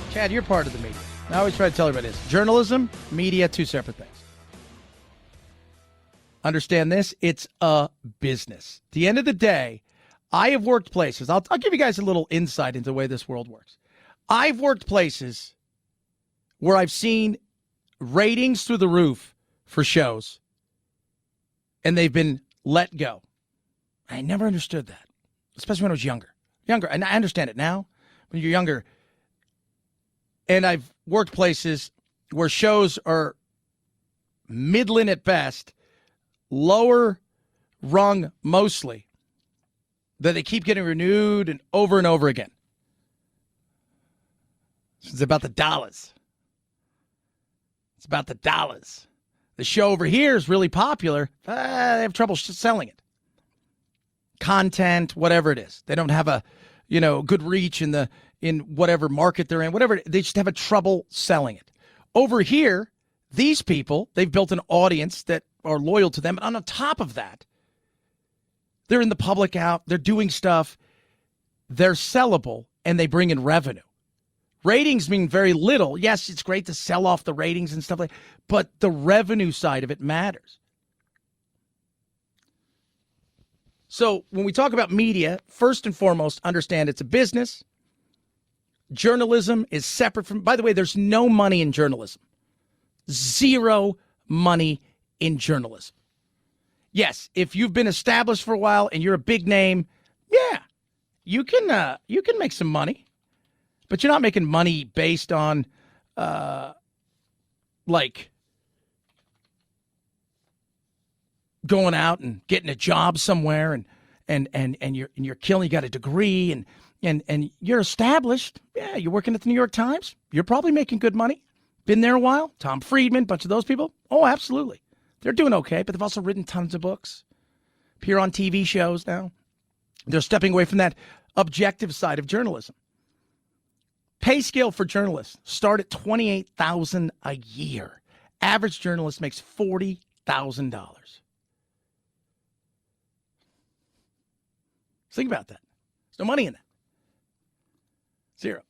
Chad, you're part of the media. I always try to tell everybody this. Journalism, media, two separate things. Understand this, it's a business. At the end of the day, I have worked places. I'll give you guys a little insight into the way this world works. I've worked places where I've seen ratings through the roof for shows, and they've been let go. I never understood that, especially when I was younger. And I understand it now. When you're younger, and I've worked places where shows are middling at best, lower rung mostly, that they keep getting renewed and over again. It's about the dollars. It's about the dollars. The show over here is really popular. They have trouble selling it. Content, whatever it is. They don't have a, good reach in whatever market they're in, whatever. They just have a trouble selling it. Over here, these people, they've built an audience that are loyal to them. And on top of that, they're in the public out. They're doing stuff. They're sellable, and they bring in revenue. Ratings mean very little. Yes, it's great to sell off the ratings and stuff like that, but the revenue side of it matters. So when we talk about media, first and foremost, understand it's a business. Journalism is separate from, by the way, there's no money in journalism. Zero money in journalism. Yes, if you've been established for a while and you're a big name, yeah, you can make some money, but you're not making money based on like going out and getting a job somewhere and you're killing. You got a degree and you're established. Yeah, you're working at the New York Times. You're probably making good money. Been there a while. Tom Friedman, a bunch of those people. Oh, absolutely. They're doing okay, but they've also written tons of books. Appear on TV shows now. They're stepping away from that objective side of journalism. Pay scale for journalists start at $28,000 a year. Average journalist makes $40,000. Think about that. There's no money in that. Zero.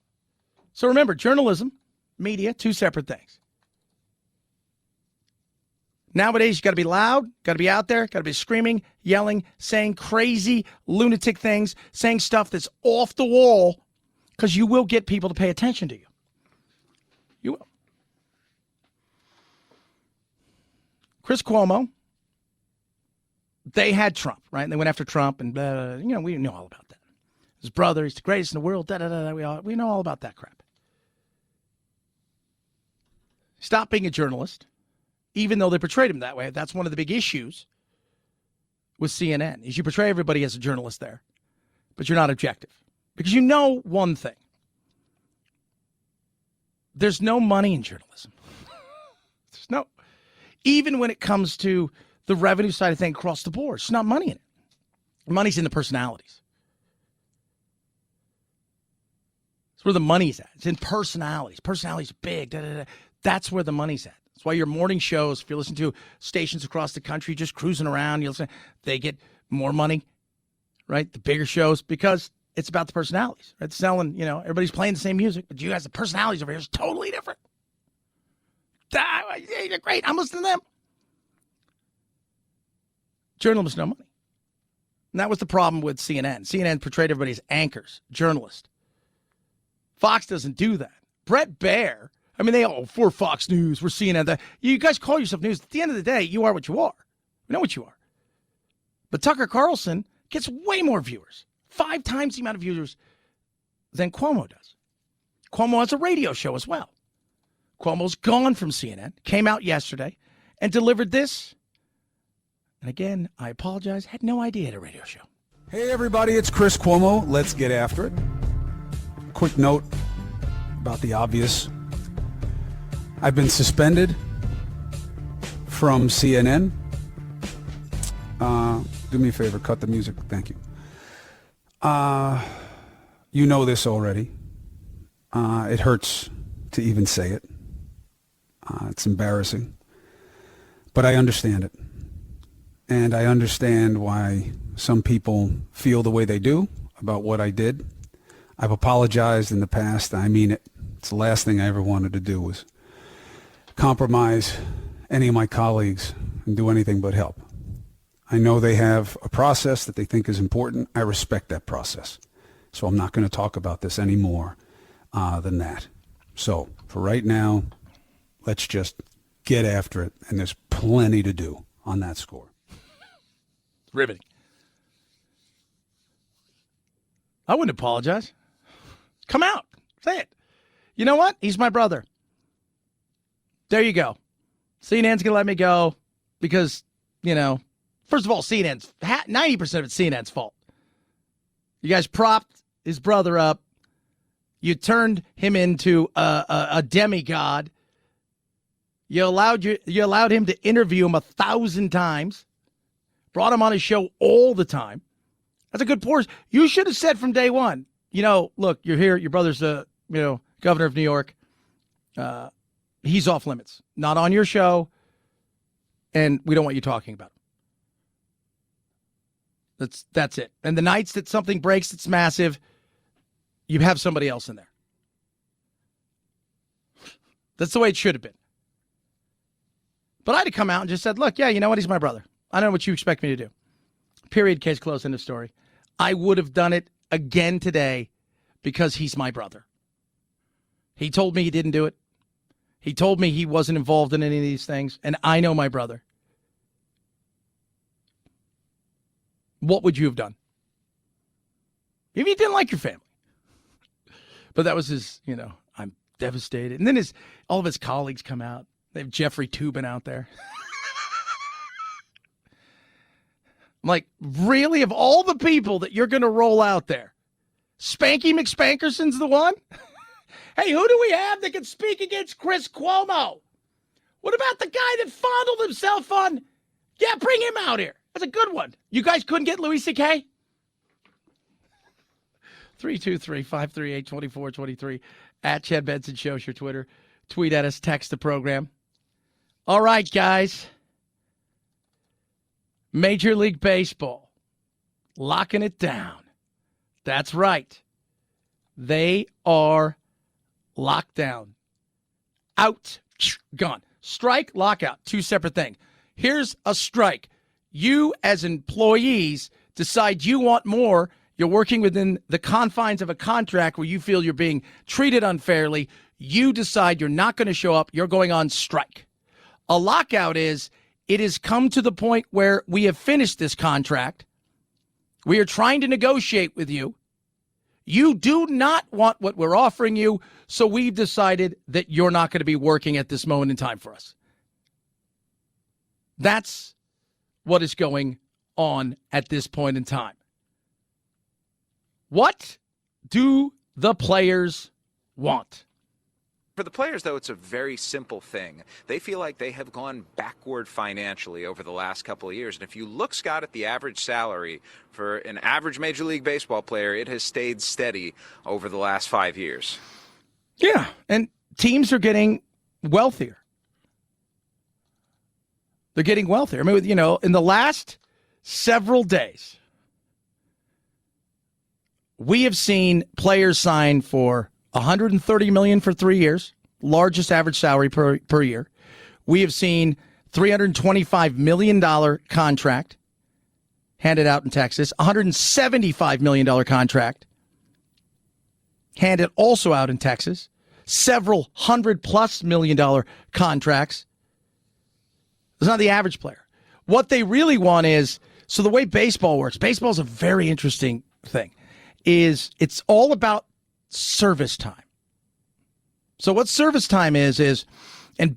So remember, journalism, media, two separate things. Nowadays, you got to be loud, got to be out there, got to be screaming, yelling, saying crazy, lunatic things, saying stuff that's off the wall, because you will get people to pay attention to you. You will. Chris Cuomo, they had Trump, right? And they went after Trump, and we know all about that. His brother, he's the greatest in the world, we know all about that crap. Stop being a journalist, even though they portrayed him that way. That's one of the big issues with CNN, is you portray everybody as a journalist there, but you're not objective. Because you know one thing. There's no money in journalism. There's no. Even when it comes to the revenue side of things across the board, there's not money in it. Money's in the personalities. That's where the money's at. It's in personalities. Personalities are big. That's where the money's at. That's why your morning shows, if you listen to stations across the country just cruising around, you'll say they get more money, right? The bigger shows, because it's about the personalities, right? Selling, everybody's playing the same music, but you guys, the personalities over here is totally different. They're great. I'm listening to them. Journalists, no money. And that was the problem with CNN. CNN portrayed everybody as anchors, journalists. Fox doesn't do that. Brett Baer, we're Fox News, we're CNN. You guys call yourself news. At the end of the day, you are what you are. We know what you are. But Tucker Carlson gets way more viewers, 5 times the amount of viewers than Cuomo does. Cuomo has a radio show as well. Cuomo's gone from CNN, came out yesterday, and delivered this. And again, I apologize, had no idea at a radio show. Hey everybody, it's Chris Cuomo. Let's get after it. Quick note about the obvious. I've been suspended from CNN. Do me a favor, cut the music. Thank you. You know this already. It hurts to even say it. It's embarrassing. But I understand it. and I understand why some people feel the way they do about what I did. I've apologized in the past. I mean it. It's the last thing I ever wanted to do was compromise any of my colleagues and do anything but help. I know they have a process that they think is important. I respect that process. So I'm not going to talk about this any more than that. So for right now, let's just get after it. And there's plenty to do on that score. Riveting. I wouldn't apologize. Come out. Say it. You know what? He's my brother. There you go. CNN's going to let me go because, first of all, 90% of it's CNN's fault. You guys propped his brother up. You turned him into a demigod. You allowed him to interview him 1,000 times. Brought him on his show all the time. That's a good portion. You should have said from day one, look, you're here. Your brother's governor of New York. He's off limits. Not on your show. And we don't want you talking about him. That's it. And the nights that something breaks that's massive, you have somebody else in there. That's the way it should have been. But I'd have come out and just said, look, yeah, you know what? He's my brother. I don't know what you expect me to do. Period, case closed, end of story. I would have done it again today because he's my brother. He told me he didn't do it. He told me he wasn't involved in any of these things, and I know my brother. What would you have done? Maybe you didn't like your family. But that was his, I'm devastated. And then all of his colleagues come out. They have Jeffrey Toobin out there. I'm like, really? Of all the people that you're going to roll out there, Spanky McSpankerson's the one? Hey, who do we have that can speak against Chris Cuomo? What about the guy that fondled himself on? Yeah, bring him out here. That's a good one. You guys couldn't get Louis C.K.? 323-538-2423 at Chad Benson Show is your Twitter. Tweet at us, text the program. All right, guys. Major League Baseball. Locking it down. That's right. They are locked down. Out. Gone. Strike, lockout. Two separate things. Here's a strike. You, as employees, decide you want more. You're working within the confines of a contract where you feel you're being treated unfairly. You decide you're not going to show up. You're going on strike. A lockout is, it has come to the point where we have finished this contract. We are trying to negotiate with you. You do not want what we're offering you, so we've decided that you're not going to be working at this moment in time for us. That's what is going on at this point in time. What do the players want? For the players, though, it's a very simple thing. They feel like they have gone backward financially over the last couple of years. And if you look, Scott, at the average salary for an average Major League Baseball player, it has stayed steady over the last 5 years. Yeah, and teams are getting wealthier. They're getting wealthier. I mean, in the last several days, we have seen players sign for $130 million for 3 years, largest average salary per year. We have seen $325 million contract handed out in Texas, $175 million contract handed also out in Texas, several $100+ million contracts. It's not the average player. What they really want is, so the way baseball works, baseball is a very interesting thing, is it's all about service time. So what service time is, and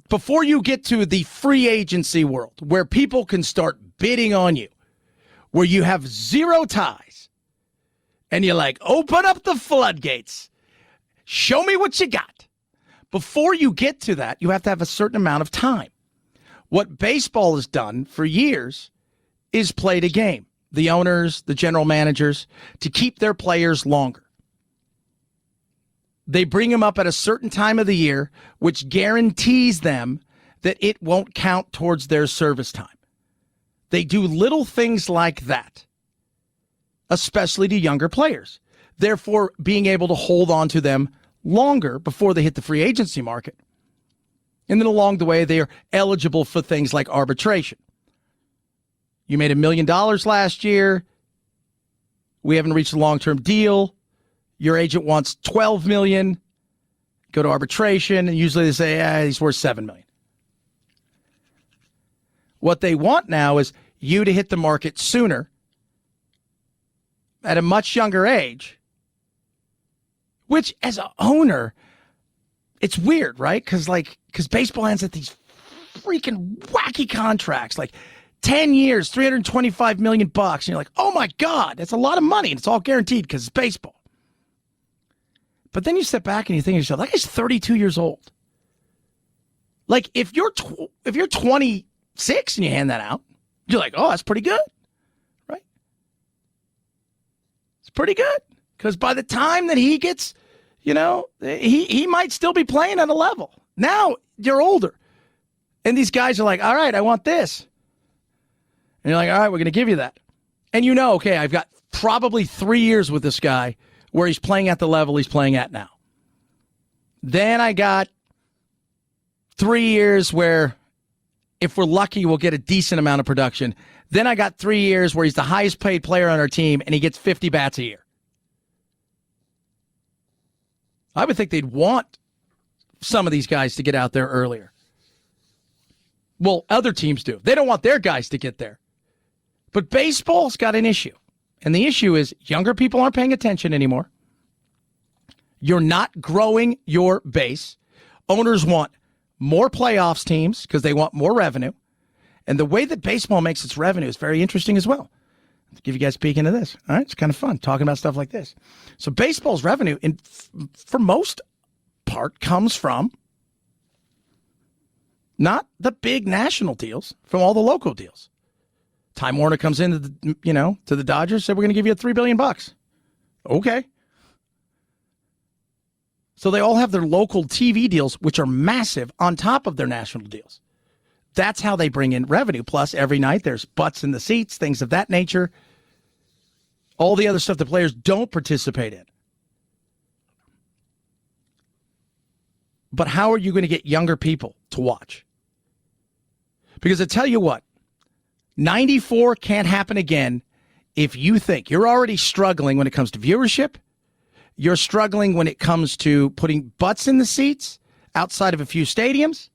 before you get to the free agency world where people can start bidding on you, where you have zero ties, and you're like, open up the floodgates, show me what you got. Before you get to that, you have to have a certain amount of time. What baseball has done for years is played a game. The owners, the general managers, to keep their players longer. They bring them up at a certain time of the year, which guarantees them that it won't count towards their service time. They do little things like that, especially to younger players, therefore being able to hold on to them longer before they hit the free agency market. And then along the way, they are eligible for things like arbitration. You made $1 million last year. We haven't reached a long-term deal. Your agent wants $12 million. Go to arbitration, and usually they say, he's worth $7 million. What they want now is you to hit the market sooner at a much younger age, which as an owner, it's weird, right? Because baseball ends at these freaking wacky contracts, like 10 years, $325 million, and you're like, oh my God, that's a lot of money, and it's all guaranteed because it's baseball. But then you step back and you think to yourself, that guy's 32 years old. Like if you're 26 and you hand that out, you're like, oh, that's pretty good, right? It's pretty good because by the time that he gets, he might still be playing at a level. Now you're older, and these guys are like, all right, I want this, and you're like, all right, we're going to give you that, and okay, I've got probably 3 years with this guy where he's playing at the level he's playing at now. Then I got 3 years where, if we're lucky, we'll get a decent amount of production. Then I got 3 years where he's the highest paid player on our team and he gets 50 bats a year. I would think they'd want some of these guys to get out there earlier. Well, other teams do. They don't want their guys to get there. But baseball's got an issue. And the issue is younger people aren't paying attention anymore. You're not growing your base. Owners want more playoffs teams because they want more revenue. And the way that baseball makes its revenue is very interesting as well. I'll give you guys a peek into this. All right, it's kind of fun talking about stuff like this. So baseball's revenue, for most part, comes from not the big national deals, from all the local deals. Time Warner comes into to the Dodgers, said we're going to give you $3 billion. Okay. So they all have their local TV deals, which are massive, on top of their national deals. That's how they bring in revenue. Plus, every night there's butts in the seats, things of that nature. All the other stuff the players don't participate in. But how are you going to get younger people to watch? Because I tell you what, 94 can't happen again if you think you're already struggling when it comes to viewership. You're struggling when it comes to putting butts in the seats outside of a few stadiums.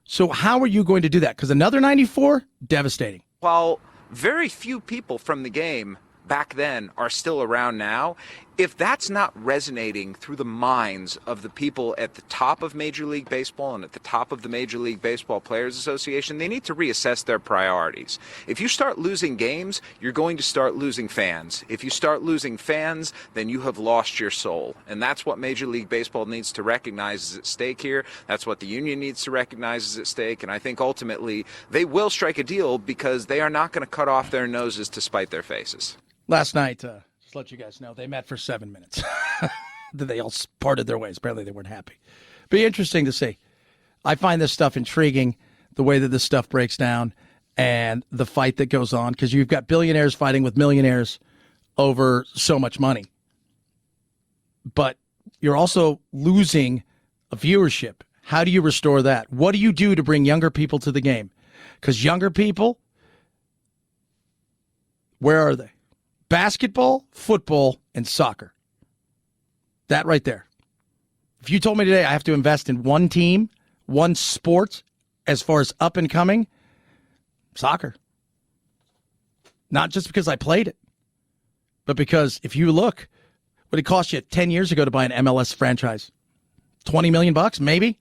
So how are you going to do that? Because another 94, devastating. While very few people from the game back then are still around now, if that's not resonating through the minds of the people at the top of Major League Baseball and at the top of the Major League Baseball Players Association, they need to reassess their priorities. If you start losing games, you're going to start losing fans. If you start losing fans, then you have lost your soul. And that's what Major League Baseball needs to recognize is at stake here. That's what the union needs to recognize is at stake. And I think ultimately they will strike a deal because they are not going to cut off their noses to spite their faces. Last night, just to let you guys know, they met for 7 minutes. They all parted their ways. Apparently they weren't happy. Be interesting to see. I find this stuff intriguing, the way that this stuff breaks down and the fight that goes on, because you've got billionaires fighting with millionaires over so much money. But you're also losing a viewership. How do you restore that? What do you do to bring younger people to the game? Because younger people, where are they? Basketball, football, and soccer. That right there. If you told me today I have to invest in one team, one sport, as far as up and coming, soccer. Not just because I played it, but because if you look, what it cost you 10 years ago to buy an MLS franchise, $20 million, maybe.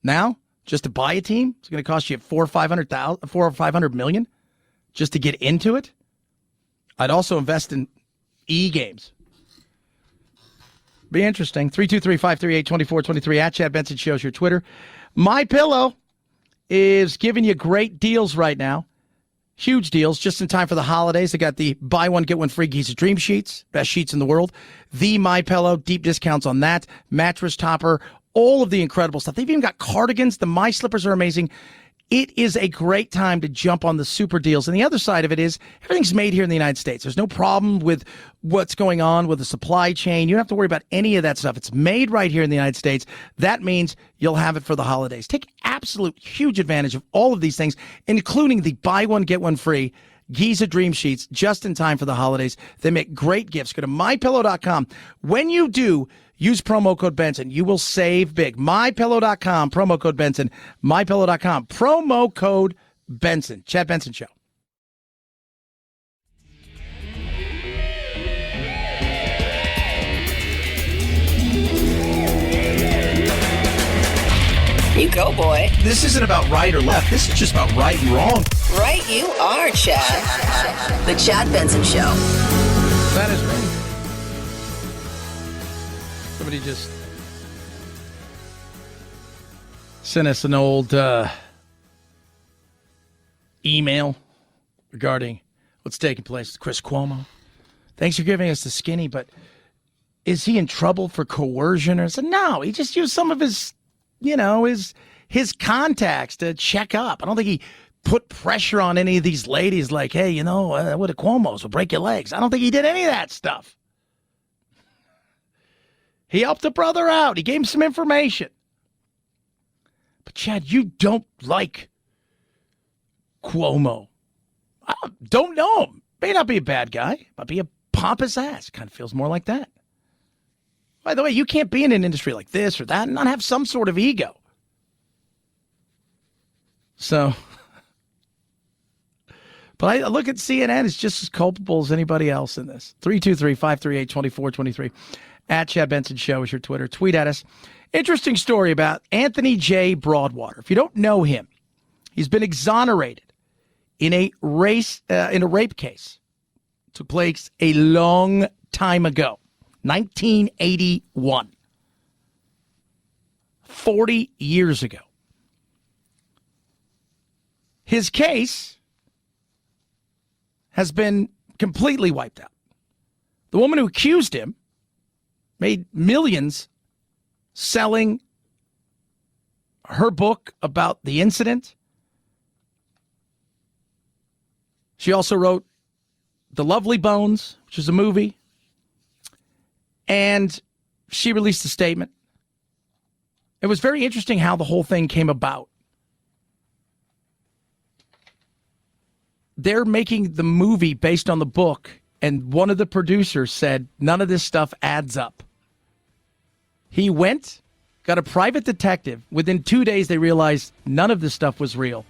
Now, just to buy a team, it's going to cost you $400 or $500 million just to get into it. I'd also invest in e-games. Be interesting. 323-538-2423 at Chad Benson Show's your Twitter. MyPillow is giving you great deals right now. Huge deals just in time for the holidays. They got the buy one, get one free Giza Dream Sheets. Best sheets in the world. The MyPillow, deep discounts on that. Mattress topper, all of the incredible stuff. They've even got cardigans. The My Slippers are amazing. it is a great time to jump on the super deals. And the other side of it is everything's made here in the United States. There's no problem with what's going on with the supply chain. You don't have to worry about any of that stuff. It's made right here in the United States. That means you'll have it for the holidays. Take absolute huge advantage of all of these things, including the buy one, get one free Giza Dream Sheets just in time for the holidays. They make great gifts. Go to MyPillow.com. When you do, use promo code Benson. You will save big. MyPillow.com, promo code Benson. MyPillow.com, promo code Benson. Chad Benson Show. You go, boy. This isn't about right or left. This is just about right and wrong. Right you are, Chad. The Chad Benson Show. That is right. Somebody just sent us an old email regarding what's taking place with Chris Cuomo. Thanks for giving us the skinny, but is he in trouble for coercion? Or said, no, he just used some of his, his contacts to check up. I don't think he put pressure on any of these ladies like, hey, what a Cuomo's will break your legs. I don't think he did any of that stuff. He helped a brother out. He gave him some information. But, Chad, you don't like Cuomo. I don't know him. May not be a bad guy. Might be a pompous ass. Kind of feels more like that. By the way, you can't be in an industry like this or that and not have some sort of ego. So, but I look at CNN as just as culpable as anybody else in this. 323-538-2423. At Chad Benson Show is your Twitter. Tweet at us. Interesting story about Anthony J. Broadwater. If you don't know him, he's been exonerated in a rape case. Took place a long time ago, 1981, 40 years ago. His case has been completely wiped out. The woman who accused him made millions selling her book about the incident. She also wrote The Lovely Bones, which is a movie. And she released a statement. It was very interesting how the whole thing came about. They're making the movie based on the book, and one of the producers said, none of this stuff adds up. He went, got a private detective. Within 2 days, they realized none of this stuff was real.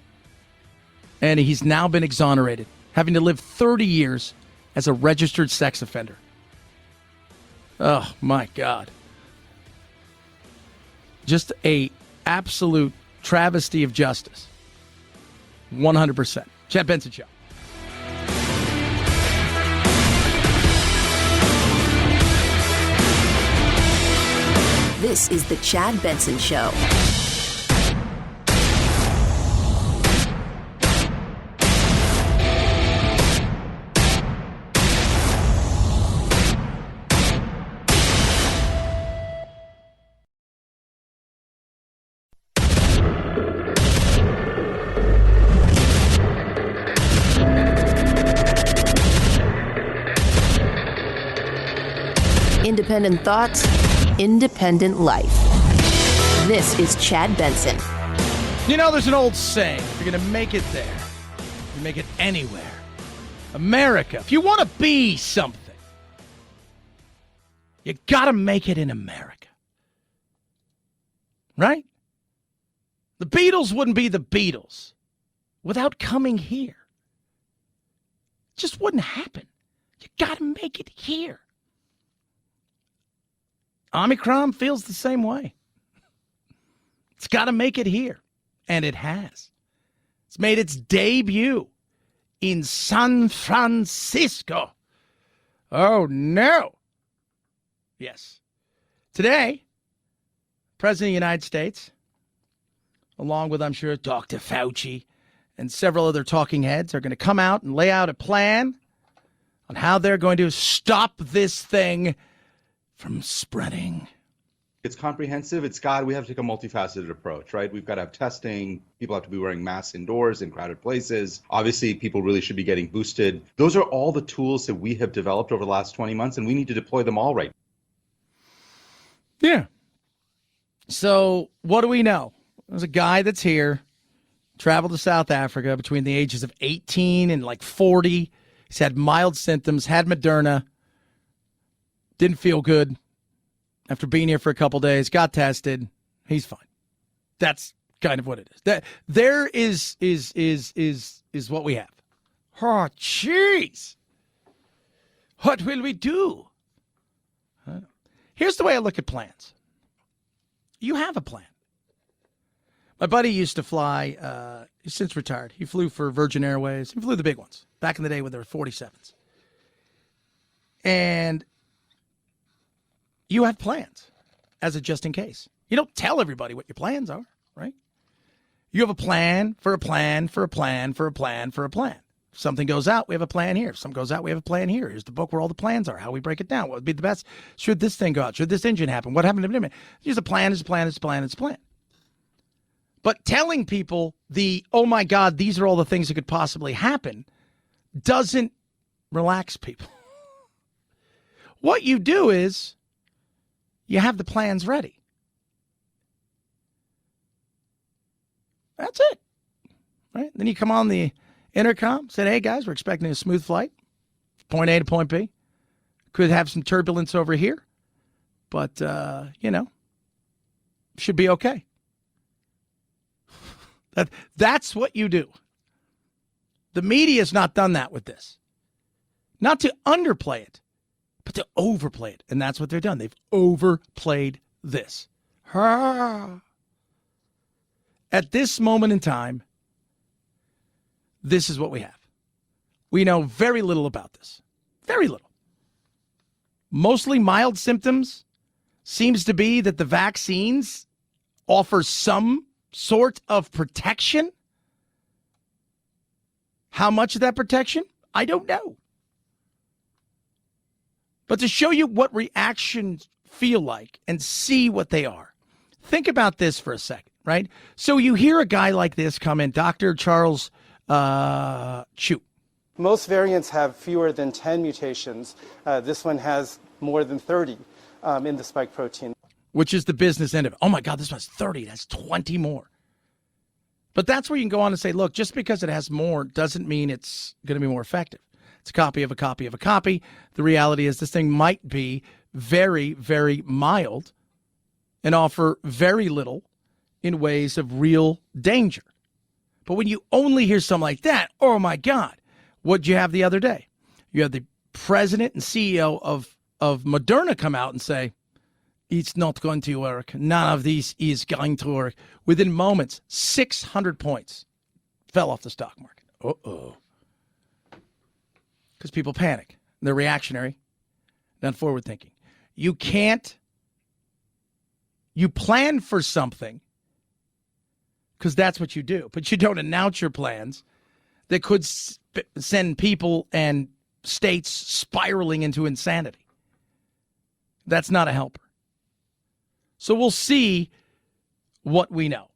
And he's now been exonerated, having to live 30 years as a registered sex offender. Oh, my God. Just a absolute travesty of justice. 100%. Chad Benson Show. This is the Chad Benson Show. Independent thoughts, independent life. This is Chad Benson. There's an old saying, if you're going to make it there, you make it anywhere. America, if you want to be something, you got to make it in America. Right? The Beatles wouldn't be the Beatles without coming here. It just wouldn't happen. You got to make it here. Omicron feels the same way. It's got to make it here. And it has. It's made its debut in San Francisco. Oh, no. Yes. Today, President of the United States, along with, I'm sure, Dr. Fauci and several other talking heads, are going to come out and lay out a plan on how they're going to stop this thing from spreading. It's comprehensive. We have to take a multifaceted approach, right? We've got to have testing. People have to be wearing masks indoors in crowded places. Obviously, people really should be getting boosted. Those are all the tools that we have developed over the last 20 months, and we need to deploy them all right. Yeah. So what do we know? There's a guy that's here, traveled to South Africa between the ages of 18 and like 40. He's had mild symptoms, had Moderna, didn't feel good. After being here for a couple days, got tested. He's fine. That's kind of what it is. That there is what we have. Oh, jeez. What will we do? Here's the way I look at plans. You have a plan. My buddy used to fly, he's since retired. He flew for Virgin Airways. He flew the big ones back in the day when there were 47s. And you have plans as a just in case. You don't tell everybody what your plans are, right? You have a plan for a plan for a plan for a plan for a plan. If something goes out, we have a plan here. If something goes out, we have a plan here. Here's the book where all the plans are, how we break it down. What would be the best? Should this thing go out? Should this engine happen? What happened to him? Here's a plan, it's a plan, it's a plan, it's a plan. But telling people oh my God, these are all the things that could possibly happen doesn't relax people. What you do is you have the plans ready. That's it. Right? Then you come on the intercom, say, hey, guys, we're expecting a smooth flight. Point A to point B. Could have some turbulence over here. But, should be okay. That's what you do. The media's not done that with this. Not to underplay it, but to overplay it. And that's what they've done. They've overplayed this. At this moment in time, this is what we have. We know very little about this. Very little. Mostly mild symptoms. Seems to be that the vaccines offer some sort of protection. How much of that protection? I don't know. But to show you what reactions feel like and see what they are, think about this for a second, right? So you hear a guy like this come in, Dr. Charles Chu. Most variants have fewer than 10 mutations. This one has more than 30 in the spike protein. Which is the business end of it. Oh, my God, this one's 30. That's 20 more. But that's where you can go on and say, look, just because it has more doesn't mean it's going to be more effective. It's a copy of a copy of a copy. The reality is this thing might be very, very mild and offer very little in ways of real danger. But when you only hear something like that, oh, my God, what'd you have the other day? You have the president and CEO of Moderna come out and say, it's not going to work. None of these is going to work. Within moments, 600 points fell off the stock market. Uh-oh. Because people panic. They're reactionary, not forward-thinking. You plan for something because that's what you do, but you don't announce your plans that could send people and states spiraling into insanity. That's not a helper. So we'll see what we know.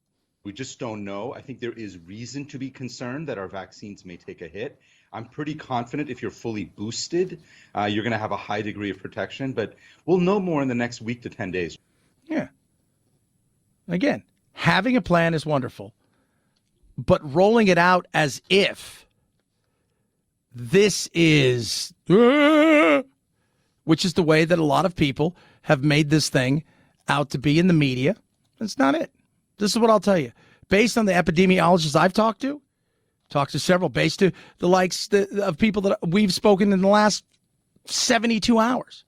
We just don't know. I think there is reason to be concerned that our vaccines may take a hit. I'm pretty confident if you're fully boosted, you're going to have a high degree of protection, but we'll know more in the next week to 10 days. Yeah. Again, having a plan is wonderful, but rolling it out as if this is, which is the way that a lot of people have made this thing out to be in the media, that's not it. This is what I'll tell you. Based on the epidemiologists I've talked to several, based to the likes of people that we've spoken in the last 72 hours,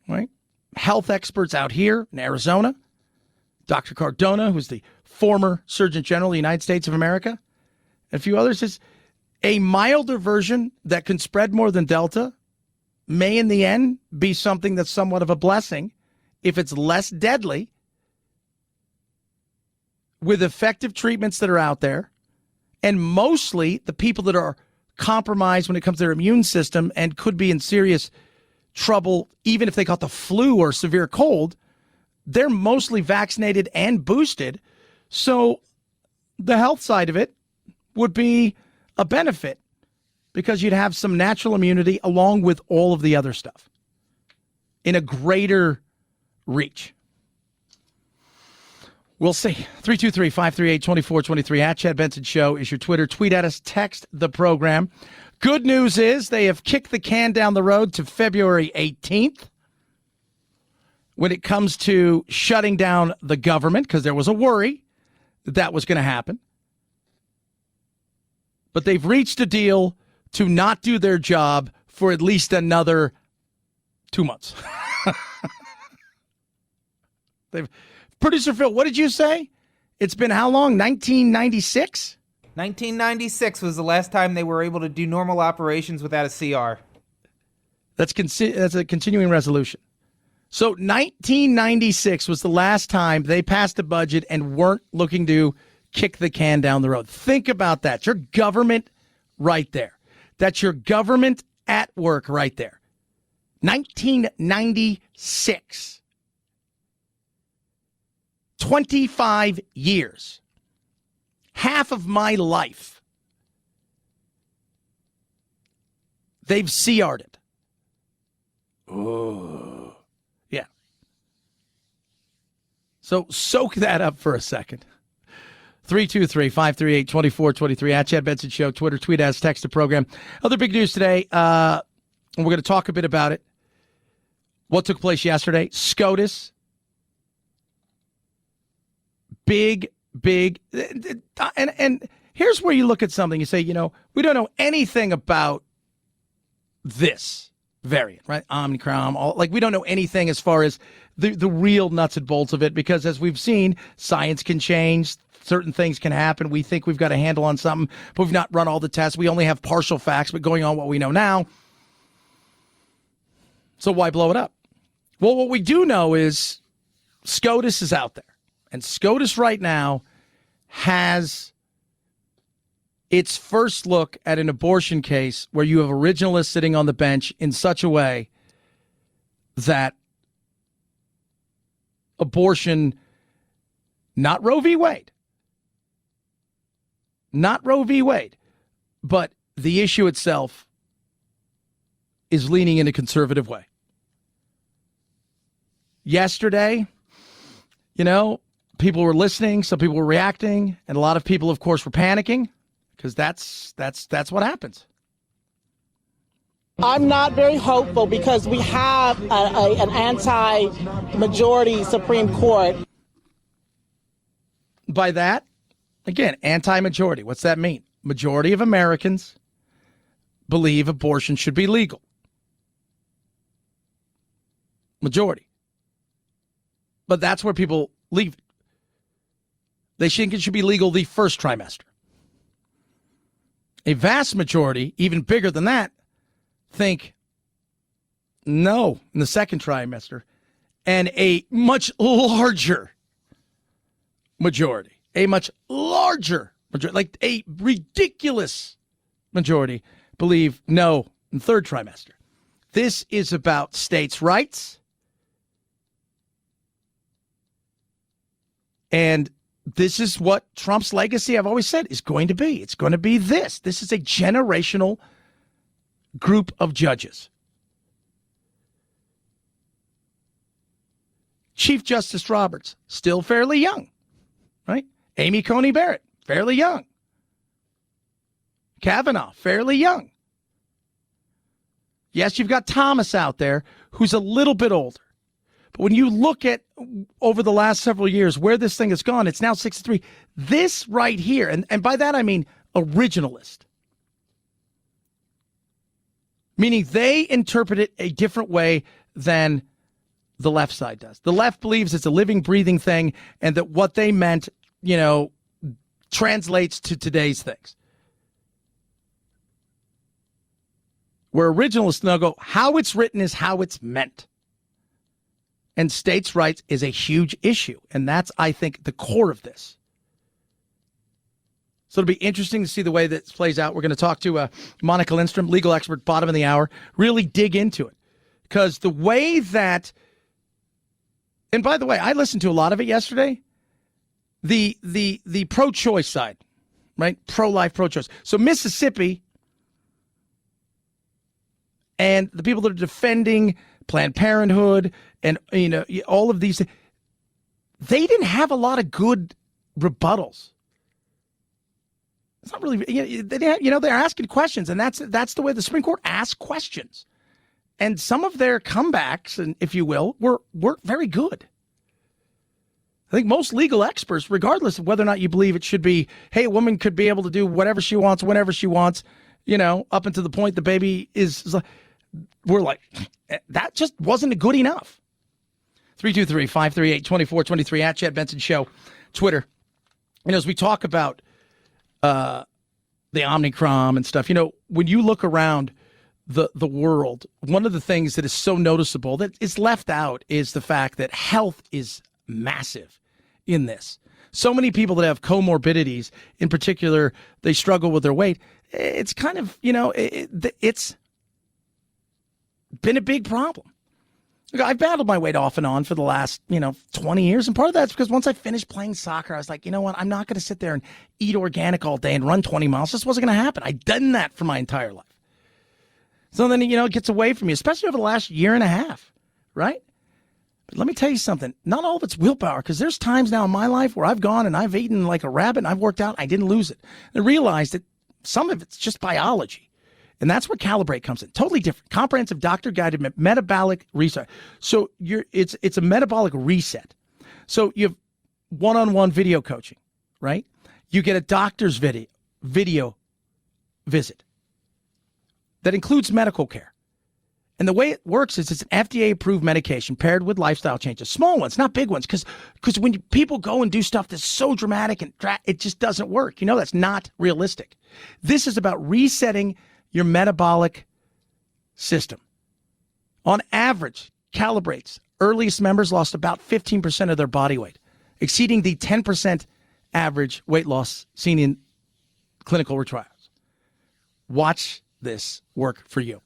right? Health experts out here in Arizona, Dr. Cardona, who's the former Surgeon General of the United States of America, and a few others, is a milder version that can spread more than Delta may in the end be something that's somewhat of a blessing if it's less deadly with effective treatments that are out there. And mostly the people that are compromised when it comes to their immune system and could be in serious trouble, even if they got the flu or severe cold, they're mostly vaccinated and boosted. So the health side of it would be a benefit because you'd have some natural immunity along with all of the other stuff in a greater reach. We'll see. 323-538-2423 at Chad Benson Show is your Twitter. Tweet at us, text the program. Good news is they have kicked the can down the road to February 18th when it comes to shutting down the government, because there was a worry that was going to happen. But they've reached a deal to not do their job for at least another 2 months. Producer Phil, what did you say? It's been how long? 1996? 1996 was the last time they were able to do normal operations without a CR. That's a continuing resolution. So 1996 was the last time they passed a budget and weren't looking to kick the can down the road. Think about that. Your government right there. That's your government at work right there. 1996. 25 years. Half of my life. They've CR'd it. Oh. Yeah. So soak that up for a second. 323-538-2423 at Chad Benson Show. Twitter, tweet as, text the program. Other big news today, and we're going to talk a bit about it. What took place yesterday? SCOTUS. Big. And here's where you look at something. You say, we don't know anything about this variant, right? Omicron. We don't know anything as far as the real nuts and bolts of it, because as we've seen, science can change. Certain things can happen. We think we've got a handle on something, but we've not run all the tests. We only have partial facts, but going on what we know now. So why blow it up? Well, what we do know is SCOTUS is out there. And SCOTUS right now has its first look at an abortion case where you have originalists sitting on the bench in such a way that abortion, not Roe v. Wade, but the issue itself is leaning in a conservative way. Yesterday, people were listening, some people were reacting, and a lot of people, of course, were panicking, because that's what happens. I'm not very hopeful because we have an anti-majority Supreme Court. By that, again, anti-majority. What's that mean? Majority of Americans believe abortion should be legal. Majority. But that's where people leave it. They think it should be legal the first trimester. A vast majority, even bigger than that, think no in the second trimester. And a much larger majority, like a ridiculous majority, believe no in third trimester. This is about states' rights. And this is what Trump's legacy, I've always said, is going to be. It's going to be this. This is a generational group of judges. Chief Justice Roberts, still fairly young, right? Amy Coney Barrett, fairly young. Kavanaugh, fairly young. Yes, you've got Thomas out there who's a little bit older. But when you look at over the last several years where this thing has gone, it's now 63. This right here, and by that I mean originalist, meaning they interpret it a different way than the left side does. The left believes it's a living, breathing thing, and that what they meant, translates to today's things. Where originalists now go, how it's written is how it's meant. And states' rights is a huge issue. And that's, I think, the core of this. So it'll be interesting to see the way this plays out. We're going to talk to Monica Lindstrom, legal expert, bottom of the hour, really dig into it. Because the way that, And by the way, I listened to a lot of it yesterday. The pro-choice side, right? Pro-life, pro-choice. So Mississippi and the people that are defending Planned Parenthood and, all of these, they didn't have a lot of good rebuttals. It's not really, they're asking questions, and that's the way the Supreme Court asks questions. And some of their comebacks, and if you will, were very good. I think most legal experts, regardless of whether or not you believe it should be, hey, a woman could be able to do whatever she wants, whenever she wants, up until the point the baby is, we're like, that just wasn't good enough. 323-538-2423 at Chad Benson Show, Twitter. As we talk about the Omicron and stuff, when you look around the world, one of the things that is so noticeable that is left out is the fact that health is massive in this. So many people that have comorbidities, in particular, they struggle with their weight. It's kind of, it's been a big problem. I've battled my weight off and on for the last, 20 years. And part of that's because once I finished playing soccer, I was like, you know what? I'm not going to sit there and eat organic all day and run 20 miles. This wasn't going to happen. I'd done that for my entire life. So then, it gets away from you, especially over the last year and a half, right? But let me tell you something. Not all of it's willpower, because there's times now in my life where I've gone and I've eaten like a rabbit and I've worked out. I didn't lose it. I realized that some of it's just biology. And that's where Calibrate comes in. Totally different. Comprehensive doctor-guided metabolic reset. So it's a metabolic reset. So you have one-on-one video coaching, right? You get a doctor's video visit that includes medical care. And the way it works is it's an FDA-approved medication paired with lifestyle changes. Small ones, not big ones, because when people go and do stuff that's so dramatic and it just doesn't work. That's not realistic. This is about resetting your metabolic system. On average, Calibrate's earliest members lost about 15% of their body weight, exceeding the 10% average weight loss seen in clinical trials. Watch this work for you.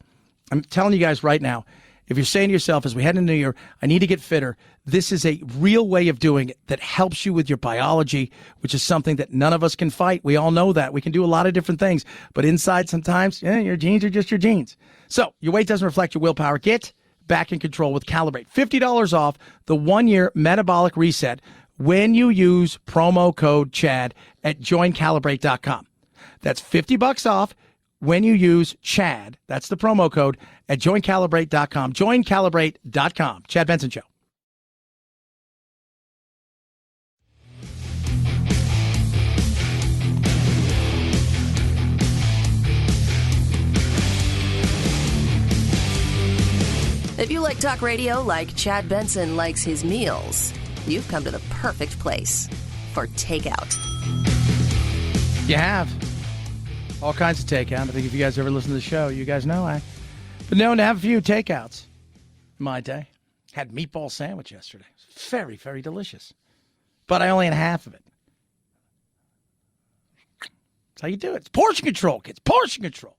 I'm telling you guys right now, if you're saying to yourself, as we head into the new year, I need to get fitter, this is a real way of doing it that helps you with your biology, which is something that none of us can fight. We all know that. We can do a lot of different things, but inside sometimes, your genes are just your genes. So your weight doesn't reflect your willpower. Get back in control with Calibrate. $50 off the 1-year metabolic reset when you use promo code CHAD at joincalibrate.com. That's $50 off when you use CHAD, that's the promo code, at joincalibrate.com. Joincalibrate.com. Chad Benson Show. If you like talk radio like Chad Benson likes his meals, you've come to the perfect place for takeout. You have. All kinds of takeout. I think if you guys ever listen to the show, you guys know I've been known to have a few takeouts in my day. Had meatball sandwich yesterday. Very, very delicious. But I only had half of it. That's how you do it. It's portion control, kids. Portion control.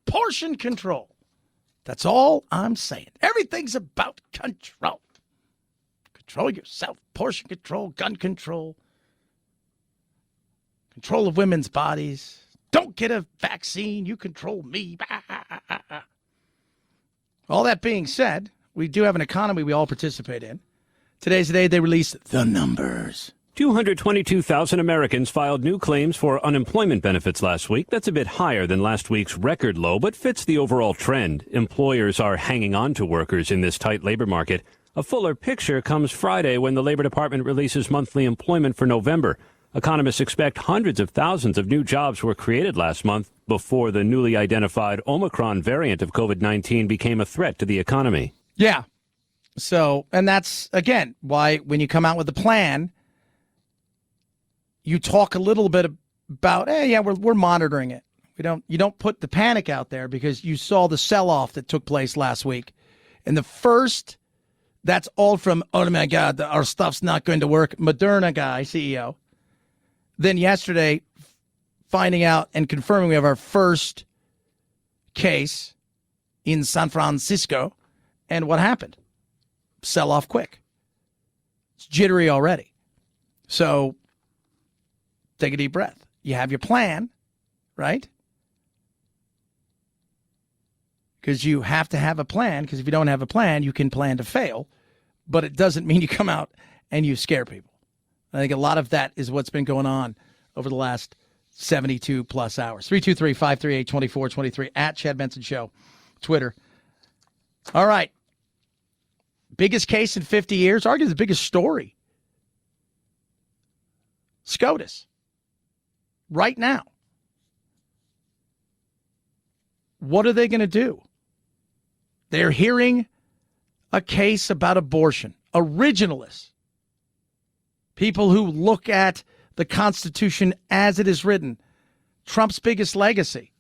Portion control. That's all I'm saying. Everything's about control. Control yourself. Portion control. Gun control. Control of women's bodies. Don't get a vaccine. You control me. All that being said, we do have an economy we all participate in. Today's the day they release the numbers. 222,000 Americans filed new claims for unemployment benefits last week. That's a bit higher than last week's record low, but fits the overall trend. Employers are hanging on to workers in this tight labor market. A fuller picture comes Friday when the Labor Department releases monthly employment for November. Economists expect hundreds of thousands of new jobs were created last month before the newly identified Omicron variant of COVID-19 became a threat to the economy. Yeah. So, and that's, again, why when you come out with a plan, you talk a little bit about, we're monitoring it. You don't put the panic out there because you saw the sell-off that took place last week. And the first, that's all from, oh my God, our stuff's not going to work. Moderna guy, CEO. Then yesterday, finding out and confirming we have our first case in San Francisco. And what happened? Sell off quick. It's jittery already. So take a deep breath. You have your plan, right? Because you have to have a plan, because if you don't have a plan, you can plan to fail, but it doesn't mean you come out and you scare people. I think a lot of that is what's been going on over the last 72 plus hours. 323-538-2423 at Chad Benson Show, Twitter. All right. Biggest case in 50 years, arguably the biggest story. SCOTUS. Right now. What are they going to do? They're hearing a case about abortion. Originalists. People who look at the Constitution as it is written. Trump's biggest legacy.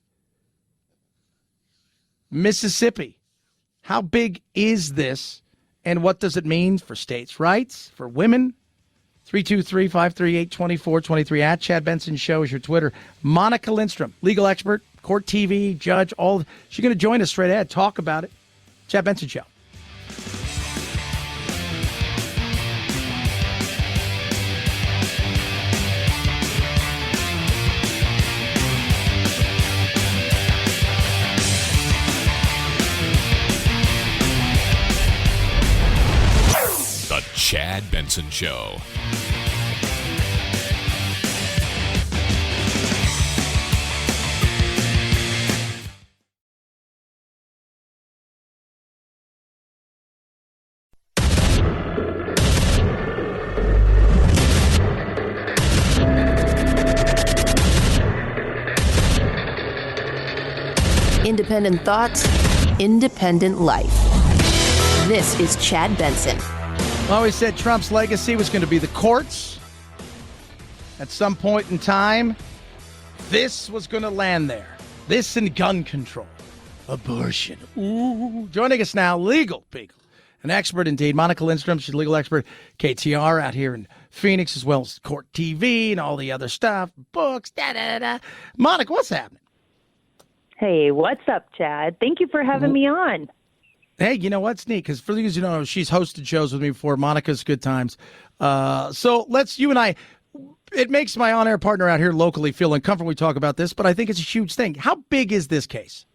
Mississippi. How big is this, and what does it mean for states' rights, for women? 323-538-2423 at Chad Benson Show is your Twitter. Monica Lindstrom, legal expert, court TV, judge, all. She's going to join us straight ahead, talk about it. Chad Benson Show. The Chad Benson Show. Independent thoughts, independent life. This is Chad Benson. I always said Trump's legacy was going to be the courts. At some point in time, this was going to land there. This and gun control. Abortion. Ooh. Joining us now, legal people. An expert indeed. Monica Lindstrom, she's a legal expert. KTR out here in Phoenix, as well as court TV and all the other stuff. Books, da-da-da-da. Monica, what's happening? Hey, what's up, Chad? Thank you for having me on. Hey, you know what's neat? Because for those who don't know, she's hosted shows with me before. Monica's good times. So you and I, it makes my on-air partner out here locally feel uncomfortable when we talk about this, but I think it's a huge thing. How big is this case?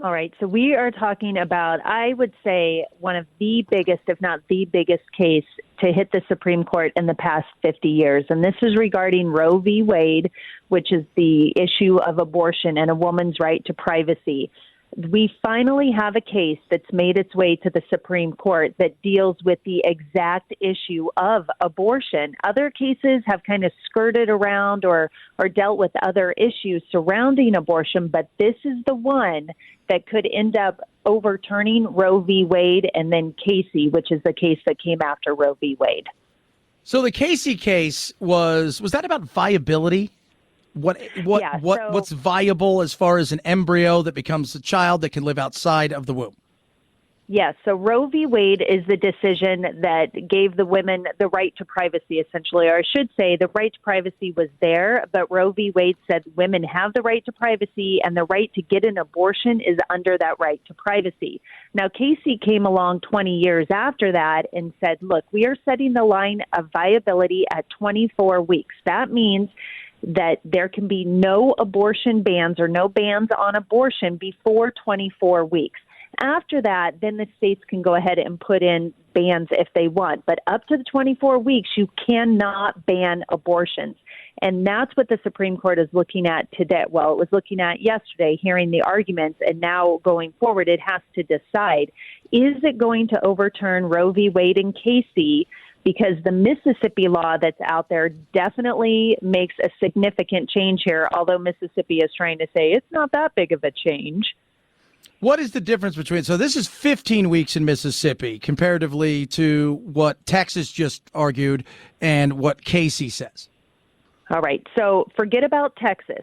All right. So we are talking about, I would say, one of the biggest, if not the biggest case to hit the Supreme Court in the past 50 years. And this is regarding Roe v. Wade, which is the issue of abortion and a woman's right to privacy. We finally have a case that's made its way to the Supreme Court that deals with the exact issue of abortion. Other cases have kind of skirted around or dealt with other issues surrounding abortion, but this is the one that could end up overturning Roe v. Wade and then Casey, which is the case that came after Roe v. Wade. So the Casey case was that about viability? What's viable as far as an embryo that becomes a child that can live outside of the womb? Yes. So Roe v. Wade is the decision that gave the women the right to privacy, essentially, or I should say the right to privacy was there, but Roe v. Wade said women have the right to privacy and the right to get an abortion is under that right to privacy. Now, Casey came along 20 years after that and said, look, we are setting the line of viability at 24 weeks. That means that there can be no abortion bans or no bans on abortion before 24 weeks. After that, then the states can go ahead and put in bans if they want. But up to the 24 weeks, you cannot ban abortions. And that's what the Supreme Court is looking at today. Well, it was looking at yesterday, hearing the arguments, and now going forward, it has to decide, is it going to overturn Roe v. Wade and Casey? Because the Mississippi law that's out there definitely makes a significant change here, although Mississippi is trying to say it's not that big of a change. What is the difference between, so this is 15 weeks in Mississippi comparatively to what Texas just argued and what Casey says? All right. So forget about Texas.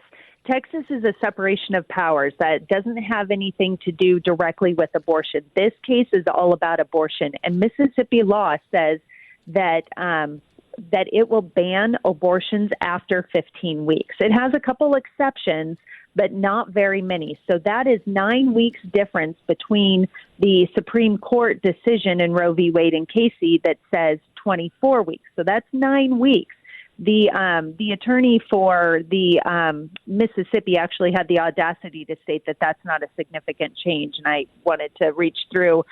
Texas is a separation of powers that doesn't have anything to do directly with abortion. This case is all about abortion. And Mississippi law says that it will ban abortions after 15 weeks. It has a couple exceptions, but not very many. So that is 9 weeks difference between the Supreme Court decision in Roe v. Wade and Casey that says 24 weeks. So that's 9 weeks. The attorney for the Mississippi actually had the audacity to state that that's not a significant change, and I wanted to reach through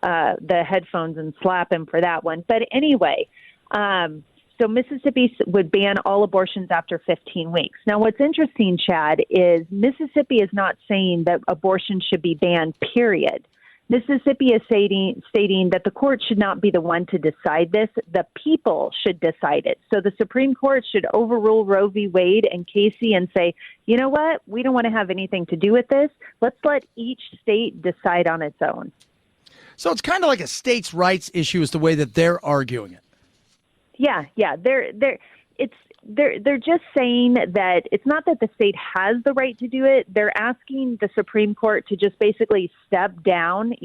the headphones and slap him for that one. But anyway, so Mississippi would ban all abortions after 15 weeks. Now, what's interesting, Chad, is Mississippi is not saying that abortion should be banned, period. Mississippi is stating that the court should not be the one to decide this. The people should decide it. So the Supreme Court should overrule Roe v. Wade and Casey and say, you know what? We don't want to have anything to do with this. Let's let each state decide on its own. So it's kind of like a states' rights issue is the way that they're arguing it. Yeah. They're just saying that it's not that the state has the right to do it. They're asking the Supreme Court to just basically step down,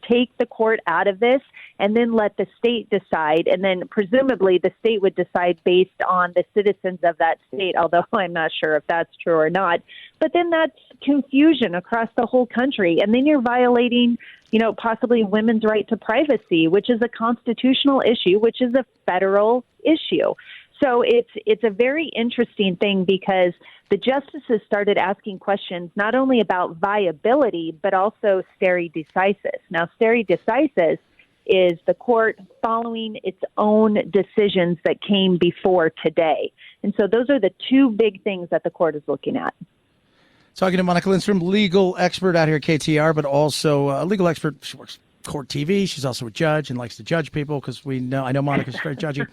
take the court out of this and then let the state decide. And then presumably the state would decide based on the citizens of that state, although I'm not sure if that's true or not. But then that's confusion across the whole country. And then you're violating, possibly women's right to privacy, which is a constitutional issue, which is a federal issue. So it's a very interesting thing because the justices started asking questions not only about viability, but also stare decisis. Now, stare decisis is the court following its own decisions that came before today. And so those are the two big things that the court is looking at. Talking to Monica Lindstrom, legal expert out here at KTR, but also a legal expert. She works court TV. She's also a judge and likes to judge people because I know Monica's very judgy.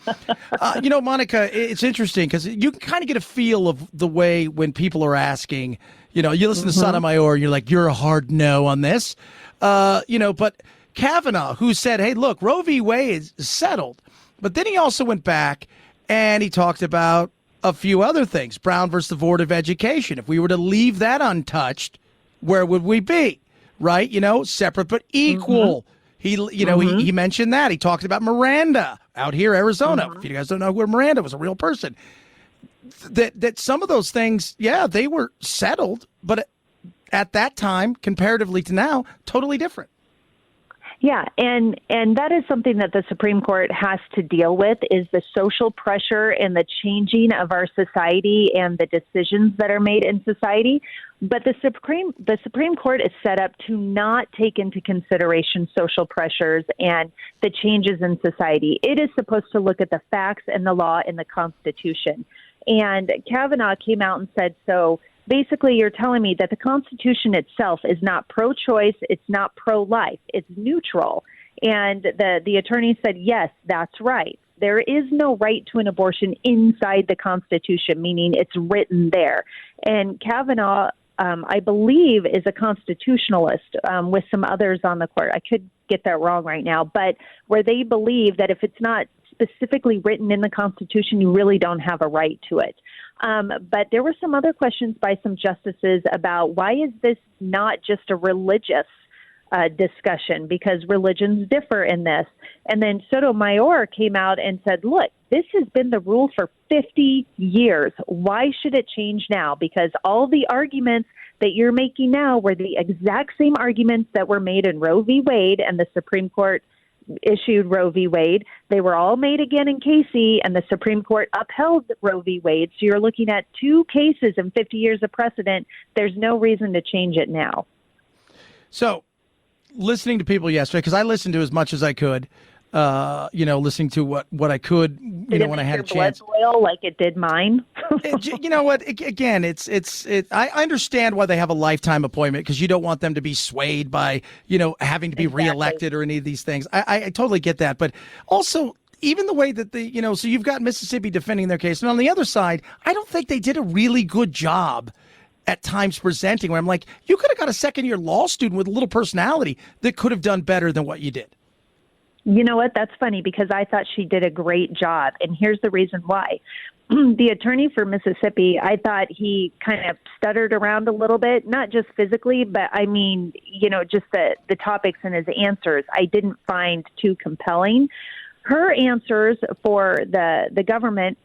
Monica, it's interesting because you can kind of get a feel of the way when people are asking, you listen to Sotomayor and you're like, you're a hard no on this. But Kavanaugh, who said, hey, look, Roe v. Wade is settled. But then he also went back and he talked about a few other things. Brown versus the Board of Education. If we were to leave that untouched, where would we be? Right? Separate but equal. He mentioned that. He talked about Miranda out here, Arizona. If you guys don't know who Miranda was, a real person. That some of those things, they were settled, but at that time, comparatively to now, totally different. Yeah, and that is something that the Supreme Court has to deal with is the social pressure and the changing of our society and the decisions that are made in society. But the Supreme Court is set up to not take into consideration social pressures and the changes in society. It is supposed to look at the facts and the law and the Constitution. And Kavanaugh came out and said, so basically you're telling me that the Constitution itself is not pro-choice, it's not pro-life, it's neutral. And the attorney said, yes, that's right. There is no right to an abortion inside the Constitution, meaning it's written there. And Kavanaugh, I believe, is a constitutionalist with some others on the court. I could get that wrong right now, but where they believe that if it's not specifically written in the Constitution, you really don't have a right to it. But there were some other questions by some justices about why is this not just a religious discussion, because religions differ in this. And then Sotomayor came out and said, look, this has been the rule for 50 years. Why should it change now? Because all the arguments that you're making now were the exact same arguments that were made in Roe v. Wade, and the Supreme Court issued Roe v. Wade. They were all made again in Casey, and the Supreme Court upheld Roe v. Wade. So you're looking at two cases in 50 years of precedent. There's no reason to change it now. So listening to people yesterday, because I listened to as much as I could, listening to what I could, when I had a chance. Did it make your blood boil like it did mine? You know what? Again, I understand why they have a lifetime appointment, because you don't want them to be swayed by, having to be reelected or any of these things. I totally get that. But also, even the way that so you've got Mississippi defending their case. And on the other side, I don't think they did a really good job at times presenting, where I'm like, you could have got a second-year law student with a little personality that could have done better than what you did. You know what? That's funny, because I thought she did a great job. And here's the reason why. The attorney for Mississippi, I thought he kind of stuttered around a little bit, not just physically, but I mean, just the topics and his answers I didn't find too compelling. Her answers for the government,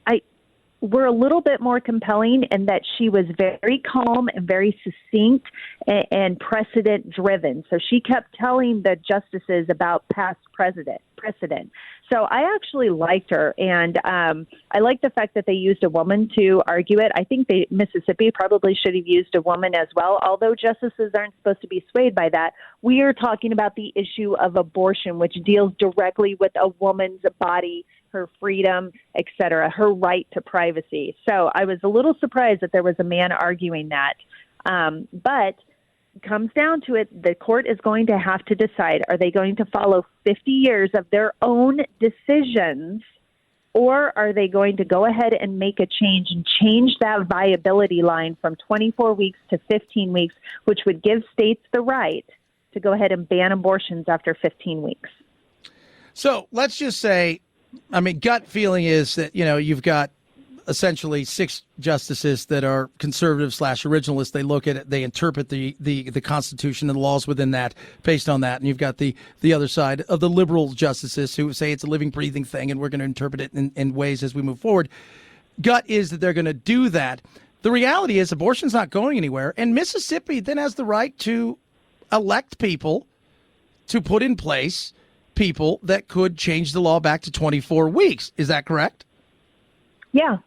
were a little bit more compelling in that she was very calm and very succinct and precedent driven. So she kept telling the justices about past precedent. So I actually liked her, and I like the fact that they used a woman to argue it. I think Mississippi probably should have used a woman as well, although justices aren't supposed to be swayed by that. We are talking about the issue of abortion, which deals directly with a woman's body, her freedom, etc., her right to privacy. So I was a little surprised that there was a man arguing that. But comes down to it, the court is going to have to decide, are they going to follow 50 years of their own decisions, or are they going to go ahead and make a change and change that viability line from 24 weeks to 15 weeks, which would give states the right to go ahead and ban abortions after 15 weeks? So let's just say, I mean, gut feeling is that, you've got essentially 6 justices that are conservative/originalists. They look at it, they interpret the Constitution and the laws within that based on that. And you've got the other side of the liberal justices who say it's a living, breathing thing, and we're going to interpret it in ways as we move forward. Gut is that they're going to do that. The reality is abortion's not going anywhere. And Mississippi then has the right to elect people to put in place people that could change the law back to 24 weeks. Is that correct? Yeah.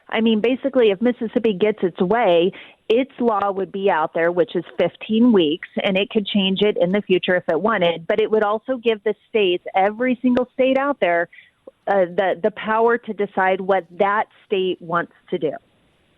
I mean, basically, if Mississippi gets its way, its law would be out there, which is 15 weeks, and it could change it in the future if it wanted. But it would also give the states, every single state out there, the power to decide what that state wants to do.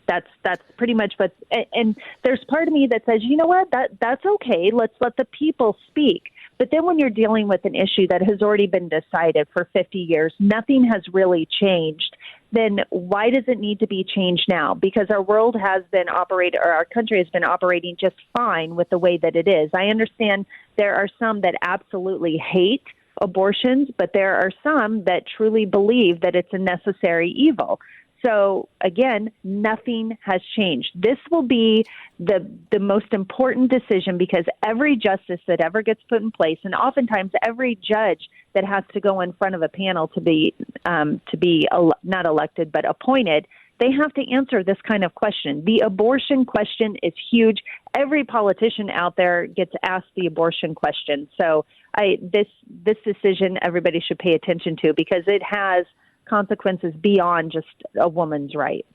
That's pretty much what. And there's part of me that says, you know what, that's okay. Let's let the people speak. But then when you're dealing with an issue that has already been decided for 50 years, nothing has really changed, then why does it need to be changed now? Because our world has been our country has been operating just fine with the way that it is. I understand there are some that absolutely hate abortions, but there are some that truly believe that it's a necessary evil. So, again, nothing has changed. This will be the most important decision because every justice that ever gets put in place, and oftentimes every judge that has to go in front of a panel to be not elected but appointed, they have to answer this kind of question. The abortion question is huge. Every politician out there gets asked the abortion question. So this decision everybody should pay attention to because it has consequences beyond just a woman's right.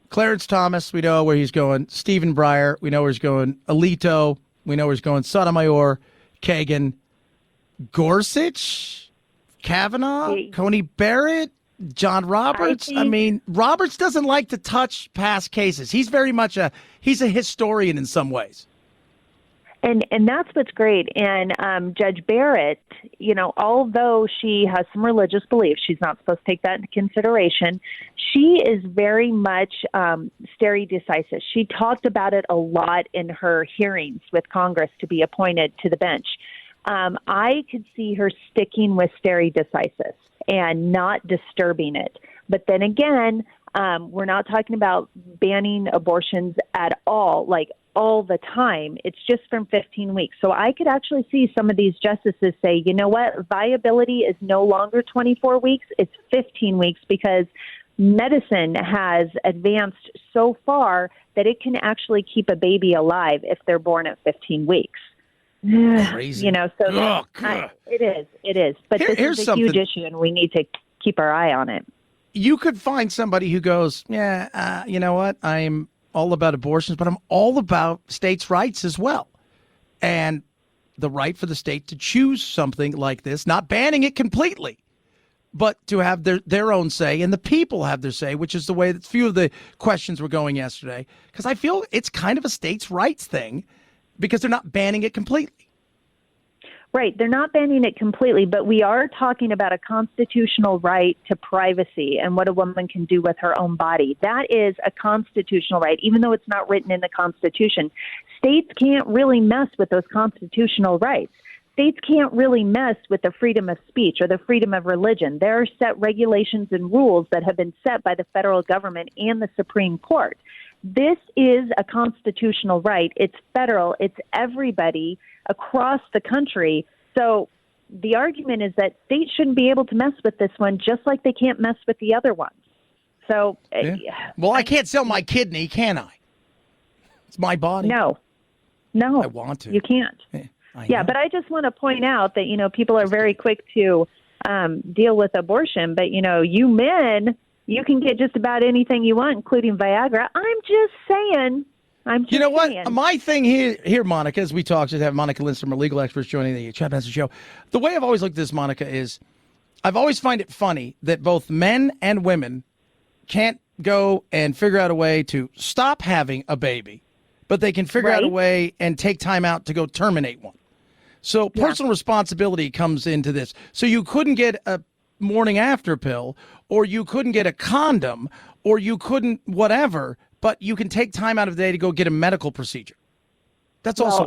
Clarence Thomas, we know where he's going. Stephen Breyer, we know where he's going. Alito, we know where he's going. Sotomayor, Kagan, Gorsuch, Kavanaugh, Coney Barrett, John Roberts. I mean, Roberts doesn't like to touch past cases. He's very much he's a historian in some ways. And that's what's great. And Judge Barrett, although she has some religious beliefs, she's not supposed to take that into consideration. She is very much stare decisis. She talked about it a lot in her hearings with Congress to be appointed to the bench. I could see her sticking with stare decisis and not disturbing it. But then again, we're not talking about banning abortions at all, like all the time. It's just from 15 weeks. So I could actually see some of these justices say, you know what, viability is no longer 24 weeks, it's 15 weeks because medicine has advanced so far that it can actually keep a baby alive if they're born at 15 weeks. Crazy. It is. But this is a huge issue and we need to keep our eye on it. You could find somebody who goes, you know what, I'm all about abortions, but I'm all about states' rights as well. And the right for the state to choose something like this, not banning it completely, but to have their own say, and the people have their say, which is the way that few of the questions were going yesterday. Because I feel it's kind of a states' rights thing because they're not banning it completely. Right. They're not banning it completely, but we are talking about a constitutional right to privacy and what a woman can do with her own body. That is a constitutional right, even though it's not written in the Constitution. States can't really mess with those constitutional rights. States can't really mess with the freedom of speech or the freedom of religion. There are set regulations and rules that have been set by the federal government and the Supreme Court. This is a constitutional right. It's federal. It's everybody across the country. So the argument is that states shouldn't be able to mess with this one just like they can't mess with the other ones. So, well, I can't sell my kidney, can I? It's my body. No. I want to. You can't. Yeah, but I just want to point out that, people are very quick to deal with abortion. But, you men, you can get just about anything you want, including Viagra. I'm just saying. You know what? My thing here, Monica, as we talk, just have Monica Lindstrom, our legal experts, joining the Chad Benson Show. The way I've always looked at this, Monica, is I've always find it funny that both men and women can't go and figure out a way to stop having a baby, but they can figure out a way and take time out to go terminate one. So personal responsibility comes into this. So you couldn't get a morning after pill, or you couldn't get a condom, or you couldn't whatever, but you can take time out of the day to go get a medical procedure. That's also.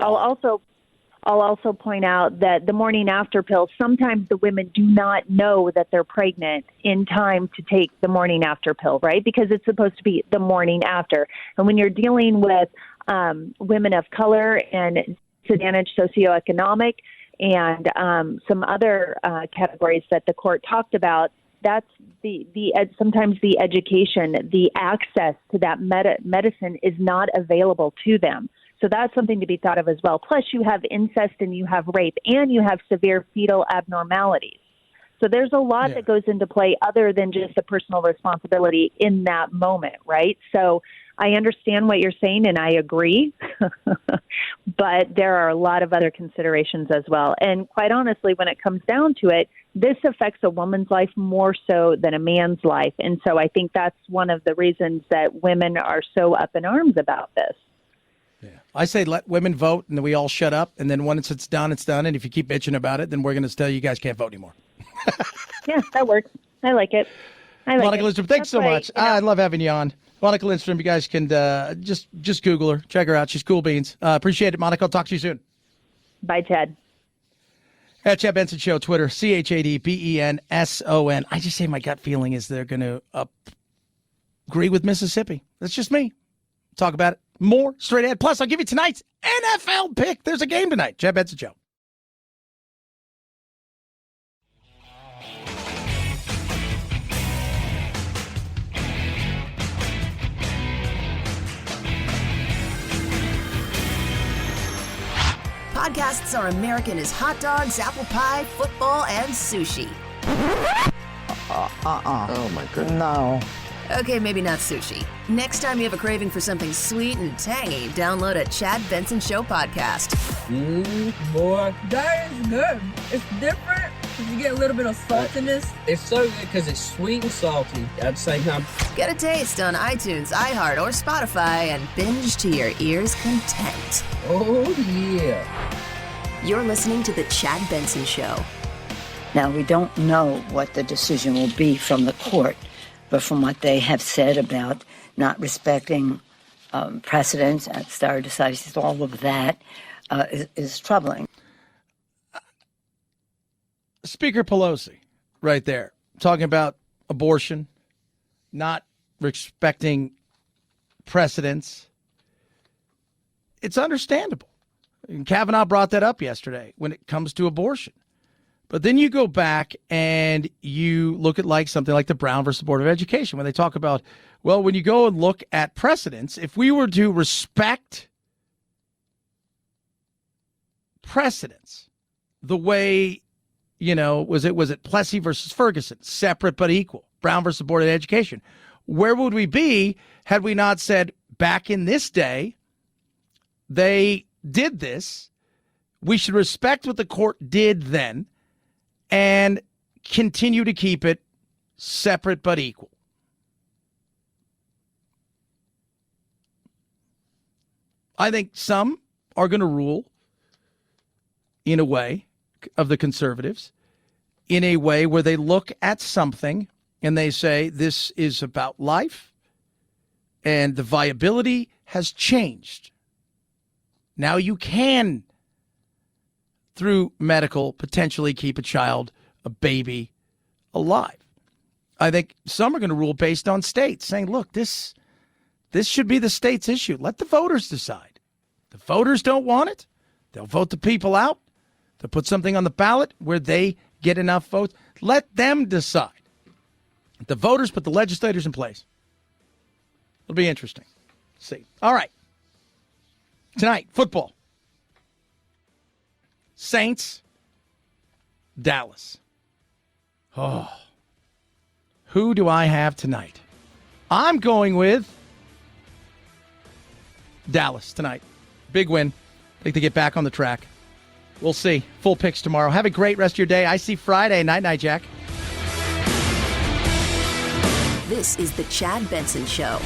I'll also point out that the morning after pill, sometimes the women do not know that they're pregnant in time to take the morning after pill, right? Because it's supposed to be the morning after. And when you're dealing with women of color and disadvantaged socioeconomic and some other categories that the court talked about, that's sometimes the education, the access to that medicine is not available to them. So that's something to be thought of as well. Plus, you have incest and you have rape and you have severe fetal abnormalities. So there's a lot that goes into play other than just the personal responsibility in that moment, right? So I understand what you're saying and I agree, but there are a lot of other considerations as well. And quite honestly, when it comes down to it, this affects a woman's life more so than a man's life. And so I think that's one of the reasons that women are so up in arms about this. I say let women vote and then we all shut up. And then once it's done, it's done. And if you keep bitching about it, then we're going to tell you guys can't vote anymore. Yeah, that works. I like it. Monica Lindstrom, thanks so much. I love having you on. Monica Lindstrom, you guys can just Google her. Check her out. She's cool beans. Appreciate it, Monica. I'll talk to you soon. Bye, Chad. At Chad Benson Show, Twitter, ChadBenson. I just say my gut feeling is they're going to agree with Mississippi. That's just me. Talk about it more straight ahead. Plus, I'll give you tonight's NFL pick. There's a game tonight. Chad Benson Show. Podcasts are American as hot dogs, apple pie, football, and sushi. Oh, my goodness. No. Okay, maybe not sushi. Next time you have a craving for something sweet and tangy, download a Chad Benson Show podcast. Boy, that is good. It's different because you get a little bit of saltiness. It's so good because it's sweet and salty at the same time. Get a taste on iTunes, iHeart, or Spotify and binge to your ears' content. Oh, yeah. You're listening to The Chad Benson Show. Now, we don't know what the decision will be from the court, but from what they have said about not respecting precedents and stare decisis, all of that is troubling. Speaker Pelosi, right there, talking about abortion, not respecting precedents. It's understandable. And Kavanaugh brought that up yesterday when it comes to abortion. But then you go back and you look at like something like the Brown versus Board of Education, when they talk about, well, when you go and look at precedents, if we were to respect precedents the way, was it Plessy versus Ferguson, separate but equal, Brown versus Board of Education, where would we be had we not said back in this day, they did this, we should respect what the court did then, and continue to keep it separate but equal. I think some are going to rule in a way of the conservatives, in a way where they look at something and they say this is about life and the viability has changed. Now you can, through medical, potentially keep a child, a baby, alive. I think some are going to rule based on states, saying, look, this should be the state's issue. Let the voters decide. The voters don't want it. They'll vote the people out. They'll put something on the ballot where they get enough votes. Let them decide. The voters put the legislators in place. It'll be interesting. Let's see. All right. Tonight, football. Saints, Dallas. Oh. Who do I have tonight? I'm going with Dallas tonight. Big win. I think they get back on the track. We'll see. Full picks tomorrow. Have a great rest of your day. I see Friday. Night, Jack. This is the Chad Benson Show.